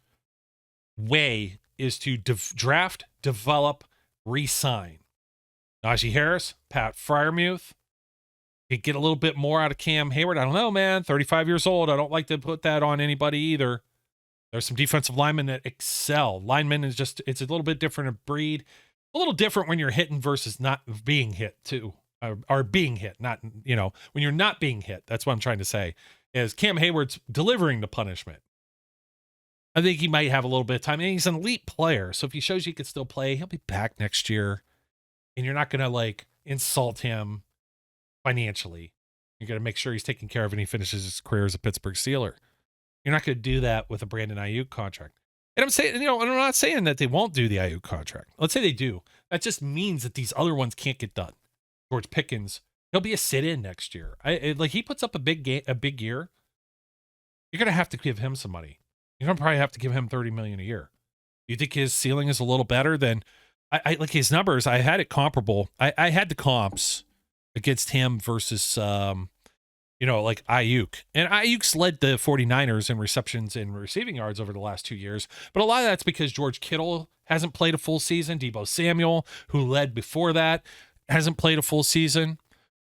way is to draft, develop, re-sign. Najee Harris, Pat Freiermuth. Could get a little bit more out of Cam Hayward. I don't know, man. 35 years old. I don't like to put that on anybody either. There's some defensive linemen that excel. Linemen is just, it's a little bit different a breed. A little different when you're hitting versus not being hit too. Or being hit, not, when you're not being hit. That's what I'm trying to say. Is Cam Hayward's delivering the punishment. I think he might have a little bit of time. And he's an elite player. So if he shows you he can still play, he'll be back next year. And you're not going to insult him financially. You're going to make sure he's taken care of and he finishes his career as a Pittsburgh Steeler. You're not going to do that with a Brandon Aiyuk contract. And I'm saying, and I'm not saying that they won't do the Aiyuk contract. Let's say they do. That just means that these other ones can't get done. George Pickens, he'll be a sit-in next year. Like he puts up a big year. You're gonna have to give him some money. You're gonna probably have to give him $30 million a year. You think his ceiling is a little better than I like his numbers? I had it comparable. I had the comps against him versus like Aiyuk. And Aiyuk's led the 49ers in receptions and receiving yards over the last 2 years. But a lot of that's because George Kittle hasn't played a full season. Deebo Samuel, who led before that, hasn't played a full season.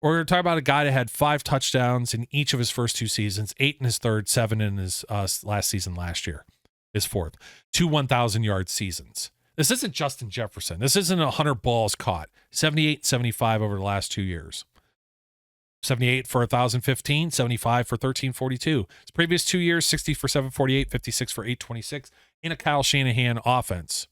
We're talking about a guy that had 5 touchdowns in each of his first 2 seasons, 8 in his third, 7 in his last season last year, his fourth. 2 1,000-yard seasons. This isn't Justin Jefferson. This isn't 100 balls caught. 78, 75 over the last 2 years. 78 for 1,015, 75 for 1,342. His previous 2 years, 60 for 748, 56 for 826 in a Kyle Shanahan offense.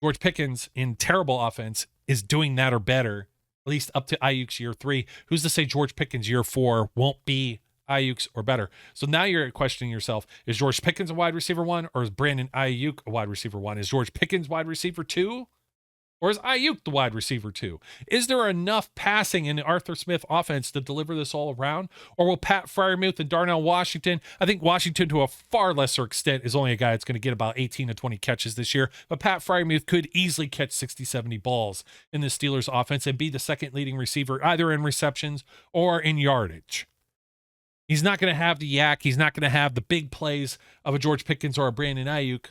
George Pickens in terrible offense is doing that or better, at least up to Aiyuk's year 3. Who's to say George Pickens year 4 won't be Aiyuk's or better? So now you're questioning yourself, is George Pickens a wide receiver 1 or is Brandon Aiyuk a wide receiver 1? Is George Pickens wide receiver 2? Or is Aiyuk the wide receiver 2? Is there enough passing in the Arthur Smith offense to deliver this all around? Or will Pat Freiermuth and Darnell Washington, I think Washington to a far lesser extent is only a guy that's going to get about 18 to 20 catches this year, but Pat Freiermuth could easily catch 60, 70 balls in the Steelers offense and be the second leading receiver either in receptions or in yardage. He's not going to have the yak. He's not going to have the big plays of a George Pickens or a Brandon Aiyuk.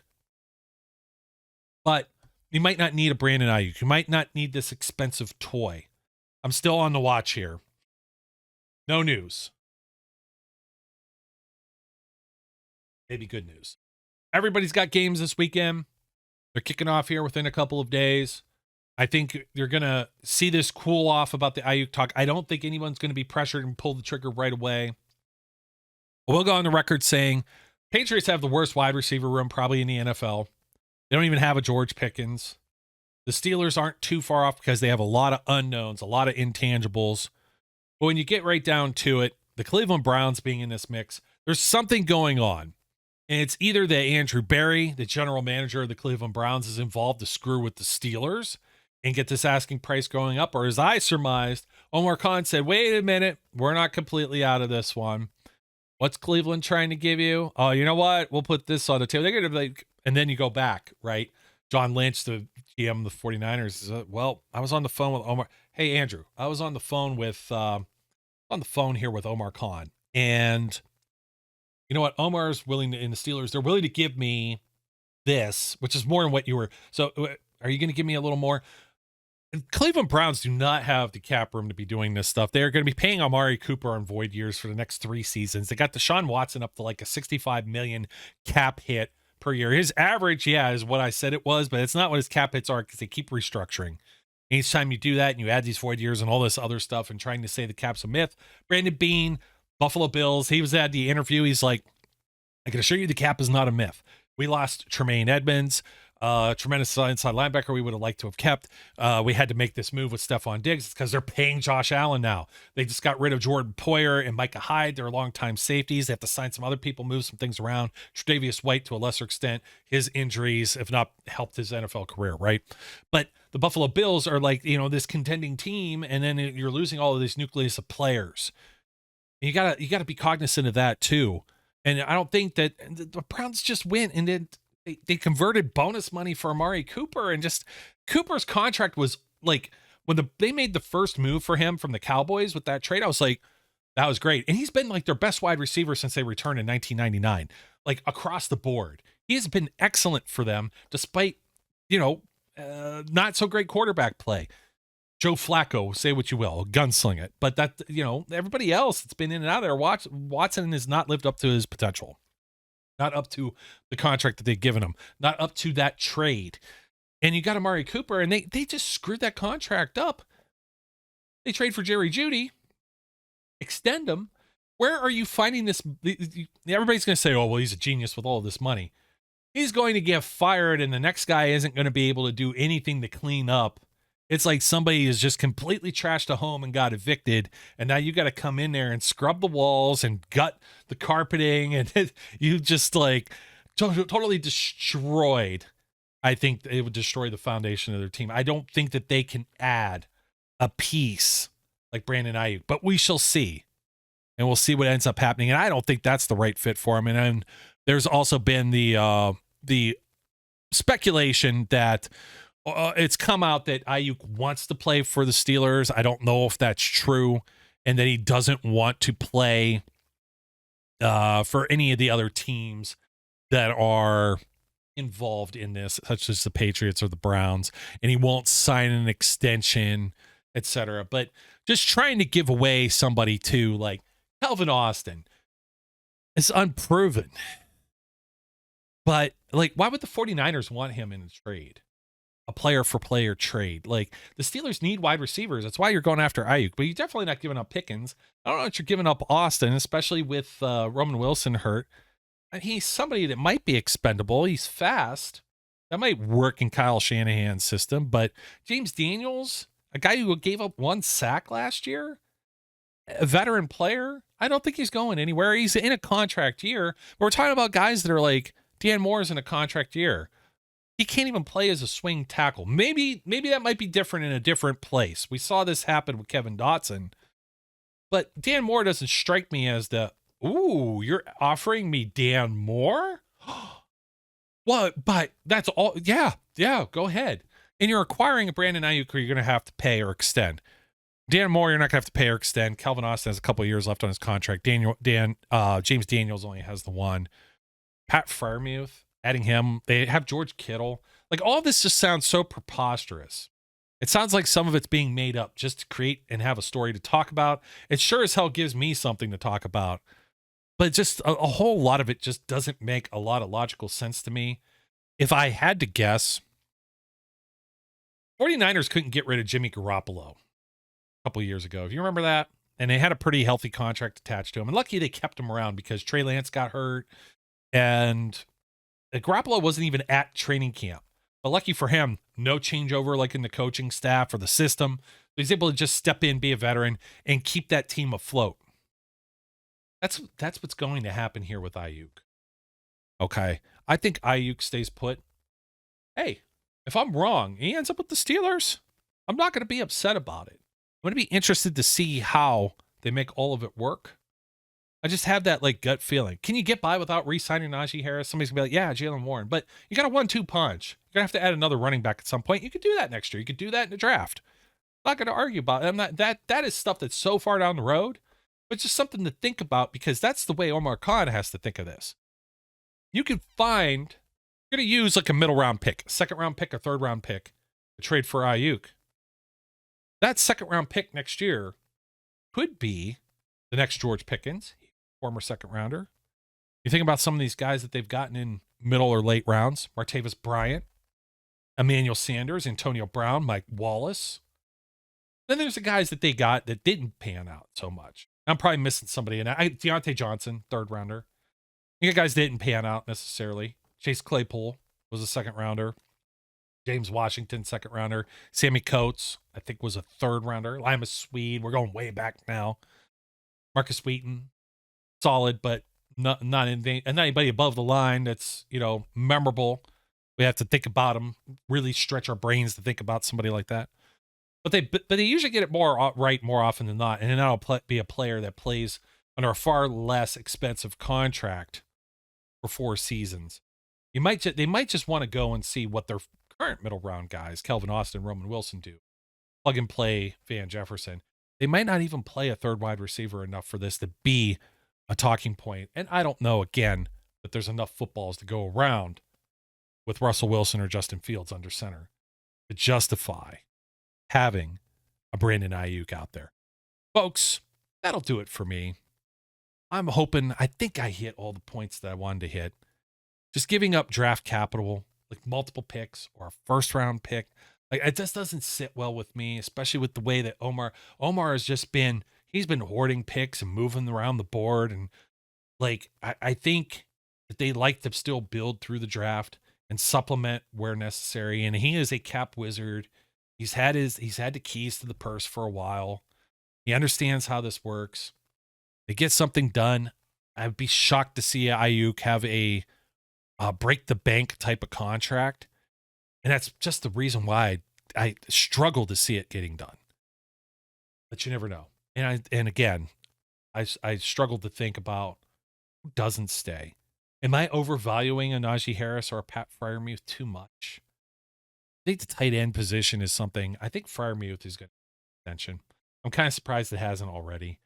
But you might not need a Brandon Aiyuk. You might not need this expensive toy. I'm still on the watch here. No news. Maybe good news. Everybody's got games this weekend. They're kicking off here within a couple of days. I think you're going to see this cool off about the Aiyuk talk. I don't think anyone's going to be pressured and pull the trigger right away. We'll go on the record saying Patriots have the worst wide receiver room probably in the NFL. They don't even have a George Pickens. The Steelers aren't too far off because they have a lot of unknowns, a lot of intangibles. But when you get right down to it, the Cleveland Browns being in this mix, there's something going on. And it's either that Andrew Berry, the general manager of the Cleveland Browns, is involved to screw with the Steelers and get this asking price going up, or as I surmised, Omar Khan said, wait a minute, we're not completely out of this one. What's Cleveland trying to give you? Oh, you know what? We'll put this on the table. They're going to be like, and then you go back, right? John Lynch, the GM of the 49ers, says, well, I was on the phone with Omar. Hey, Andrew, I was on the phone here with Omar Khan. And you know what? Omar's willing to, in the Steelers, they're willing to give me this, which is more than what you were. So are you going to give me a little more? Cleveland Browns do not have the cap room to be doing this stuff. They're going to be paying Amari Cooper on void years for the next 3 seasons. They got Deshaun Watson up to like a $65 million cap hit per year. His average, is what I said it was, but it's not what his cap hits are because they keep restructuring. Each time you do that and you add these void years and all this other stuff and trying to say the cap's a myth. Brandon Beane, Buffalo Bills, he was at the interview. He's like, I can assure you the cap is not a myth. We lost Tremaine Edmonds, tremendous inside linebacker we would have liked to have kept. We had to make this move with Stephon Diggs because they're paying Josh Allen now. They just got rid of Jordan Poyer and Micah Hyde. They're longtime safeties. They have to sign some other people, move some things around. Tre'Davious White, to a lesser extent, his injuries have not helped his NFL career, right? But the Buffalo Bills are like, this contending team, and then you're losing all of this nucleus of players. And you gotta be cognizant of that too. And I don't think that the Browns just went and then they converted bonus money for Amari Cooper, and just Cooper's contract was like, when they made the first move for him from the Cowboys with that trade, I was like, that was great. And he's been like their best wide receiver since they returned in 1999, like across the board. He has been excellent for them despite, not so great quarterback play. Joe Flacco, say what you will, gunsling it. But that, everybody else that's been in and out of there, Watson has not lived up to his potential. Not up to the contract that they've given him. Not up to that trade. And you got Amari Cooper, and they just screwed that contract up. They trade for Jerry Jeudy, extend him. Where are you finding this? Everybody's going to say, oh, well, he's a genius with all of this money. He's going to get fired, and the next guy isn't going to be able to do anything to clean up. It's like somebody has just completely trashed a home and got evicted, and now you got to come in there and scrub the walls and gut the carpeting, and you just like totally destroyed. I think it would destroy the foundation of their team. I don't think that they can add a piece like Brandon Aiyuk, but we shall see. And we'll see what ends up happening. And I don't think that's the right fit for him. And there's also been the speculation that it's come out that Aiyuk wants to play for the Steelers. I don't know if that's true, and that he doesn't want to play for any of the other teams that are involved in this, such as the Patriots or the Browns, and he won't sign an extension, etc. But just trying to give away somebody to like Calvin Austin is unproven. But like, why would the 49ers want him in a trade? A player for player trade. Like, the Steelers need wide receivers. That's why you're going after Aiyuk, but you're definitely not giving up Pickens. I don't know that you're giving up Austin, especially with Roman Wilson hurt. And he's somebody that might be expendable. He's fast. That might work in Kyle Shanahan's system. But James Daniels, a guy who gave up 1 sack last year, a veteran player, I don't think he's going anywhere. He's in a contract year. But we're talking about guys that are like, Dan Moore's in a contract year. He can't even play as a swing tackle. Maybe that might be different in a different place. We saw this happen with Kevin Dotson. But Dan Moore doesn't strike me as the, ooh, you're offering me Dan Moore? Well, but that's all. Yeah, go ahead. And you're acquiring a Brandon Aiyuk who you're going to have to pay or extend. Dan Moore, you're not going to have to pay or extend. Calvin Austin has a couple of years left on his contract. James Daniels only has the one. Pat Freiermuth, adding him. They have George Kittle. Like, all of this just sounds so preposterous. It sounds like some of it's being made up just to create and have a story to talk about. It sure as hell gives me something to talk about. But just a whole lot of it just doesn't make a lot of logical sense to me. If I had to guess, 49ers couldn't get rid of Jimmy Garoppolo a couple of years ago. If you remember that? And they had a pretty healthy contract attached to him. And lucky they kept him around because Trey Lance got hurt. And Garoppolo wasn't even at training camp. But lucky for him, no changeover like in the coaching staff or the system. He's able to just step in, be a veteran, and keep that team afloat. That's what's going to happen here with Aiyuk. Okay. I think Aiyuk stays put. Hey, if I'm wrong, he ends up with the Steelers, I'm not going to be upset about it. I'm going to be interested to see how they make all of it work. I just have that like gut feeling. Can you get by without re-signing Najee Harris? Somebody's gonna be like, yeah, Jalen Warren, but you got a 1-2 punch. You're gonna have to add another running back at some point. You could do that next year. You could do that in the draft. I'm not gonna argue about it. I'm not that is stuff that's so far down the road, but just something to think about because that's the way Omar Khan has to think of this. You can find, you're gonna use like a middle round pick, a second round pick, a third round pick to trade for Aiyuk. That second round pick next year could be the next George Pickens, former second rounder. You think about some of these guys that they've gotten in middle or late rounds: Martavis Bryant, Emmanuel Sanders, Antonio Brown, Mike Wallace. Then there's the guys that they got that didn't pan out so much. I'm probably missing somebody. And Deontay Johnson, third rounder. You got guys that didn't pan out necessarily. Chase Claypool was a second rounder. James Washington, second rounder. Sammy Coates, I think, was a third rounder. Lima Swede, we're going way back now. Marcus Wheaton, solid, but not anybody above the line that's, memorable. We have to think about them, really stretch our brains to think about somebody like that. But they usually get it more right more often than not, and then that'll be a player that plays under a far less expensive contract for 4 seasons. They might just want to go and see what their current middle round guys, Kelvin Austin, Roman Wilson, do. Plug and play Van Jefferson. They might not even play a third wide receiver enough for this to be a talking point. And I don't know, again, that there's enough footballs to go around with Russell Wilson or Justin Fields under center to justify having a Brandon Aiyuk out there. Folks, that'll do it for me. I think I hit all the points that I wanted to hit. Just giving up draft capital, like multiple picks or a first round pick, like it just doesn't sit well with me, especially with the way that Omar has just been, he's been hoarding picks and moving around the board. And like, I think that they like to still build through the draft and supplement where necessary. And he is a cap wizard. He's had the keys to the purse for a while. He understands how this works. They get something done. I'd be shocked to see Aiyuk have a break the bank type of contract. And that's just the reason why I struggle to see it getting done. But you never know. And again, I struggle to think about who doesn't stay. Am I overvaluing a Najee Harris or a Pat Freiermuth too much? I think the tight end position is something. I think Freiermuth is going to get attention. I'm kind of surprised it hasn't already.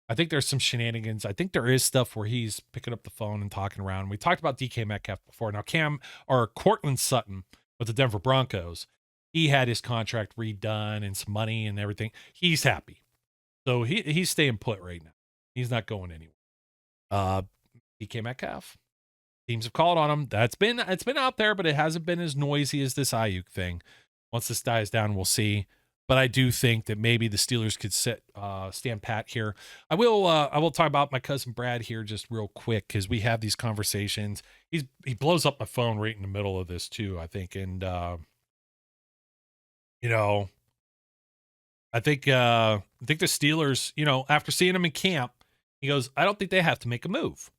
I think there's some shenanigans. I think there is stuff where he's picking up the phone and talking around. We talked about DK Metcalf before. Now, Cortland Sutton with the Denver Broncos, he had his contract redone and some money and everything. He's happy. So he's staying put right now. He's not going anywhere. DK Metcalf, teams have called on him. It's been out there, but it hasn't been as noisy as this Aiyuk thing. Once this dies down, we'll see. But I do think that maybe the Steelers could stand pat here. I will talk about my cousin Brad here just real quick because we have these conversations. He blows up my phone right in the middle of this too, I think. And I think the Steelers, after seeing him in camp, he goes, I don't think they have to make a move.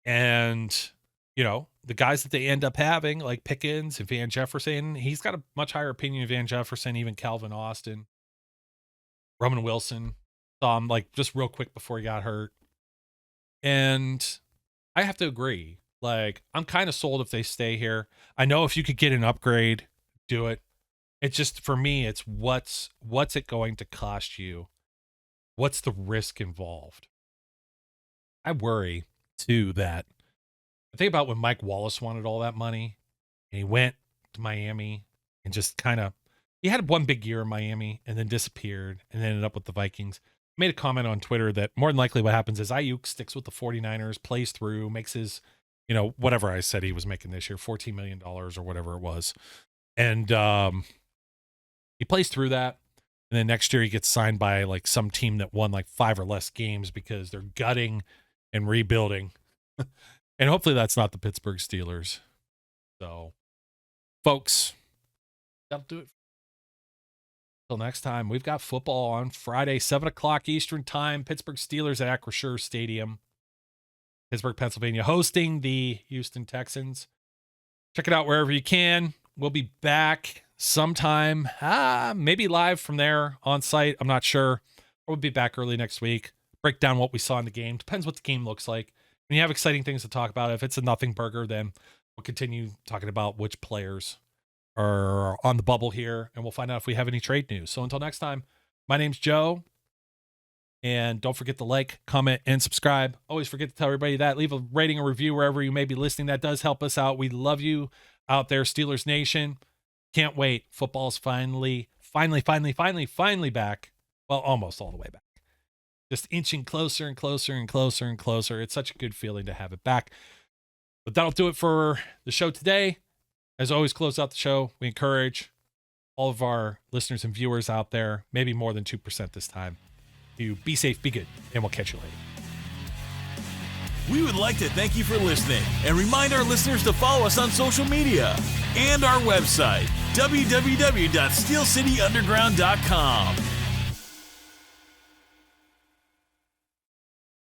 And the guys that they end up having, like Pickens and Van Jefferson, he's got a much higher opinion of Van Jefferson, even Calvin Austin, Roman Wilson. Saw him just real quick before he got hurt. And I have to agree. I'm kind of sold if they stay here. I know if you could get an upgrade, do it. It's just, for me, it's what's it going to cost you? What's the risk involved? I worry, too, that I think about when Mike Wallace wanted all that money and he went to Miami and just he had one big year in Miami and then disappeared and ended up with the Vikings. I made a comment on Twitter that more than likely what happens is Aiyuk sticks with the 49ers, plays through, makes his, whatever I said he was making this year, $14 million or whatever it was. And he plays through that. And then next year he gets signed by some team that won 5 or less games because they're gutting and rebuilding. And hopefully that's not the Pittsburgh Steelers. So, folks, that'll do it. Till next time, we've got football on Friday, 7 o'clock Eastern time. Pittsburgh Steelers at Acrisure Stadium. Pittsburgh, Pennsylvania, hosting the Houston Texans. Check it out wherever you can. We'll be back sometime, maybe live from there on site. I'm not sure. We'll be back early next week. Break down what we saw in the game. Depends what the game looks like. When you have exciting things to talk about, if it's a nothing burger, then we'll continue talking about which players are on the bubble here, and we'll find out if we have any trade news. So until next time, my name's Joe, and don't forget to like, comment, and subscribe. Always forget to tell everybody that. Leave a rating or review wherever you may be listening. That does help us out. We love you out there, Steelers Nation. Can't wait. Football's finally back. Well, almost all the way back. Just inching closer and closer and closer and closer. It's such a good feeling to have it back. But that'll do it for the show today. As always, close out the show. We encourage all of our listeners and viewers out there, maybe more than 2% this time, to be safe, be good, and we'll catch you later. We would like to thank you for listening and remind our listeners to follow us on social media and our website, www.steelcityunderground.com.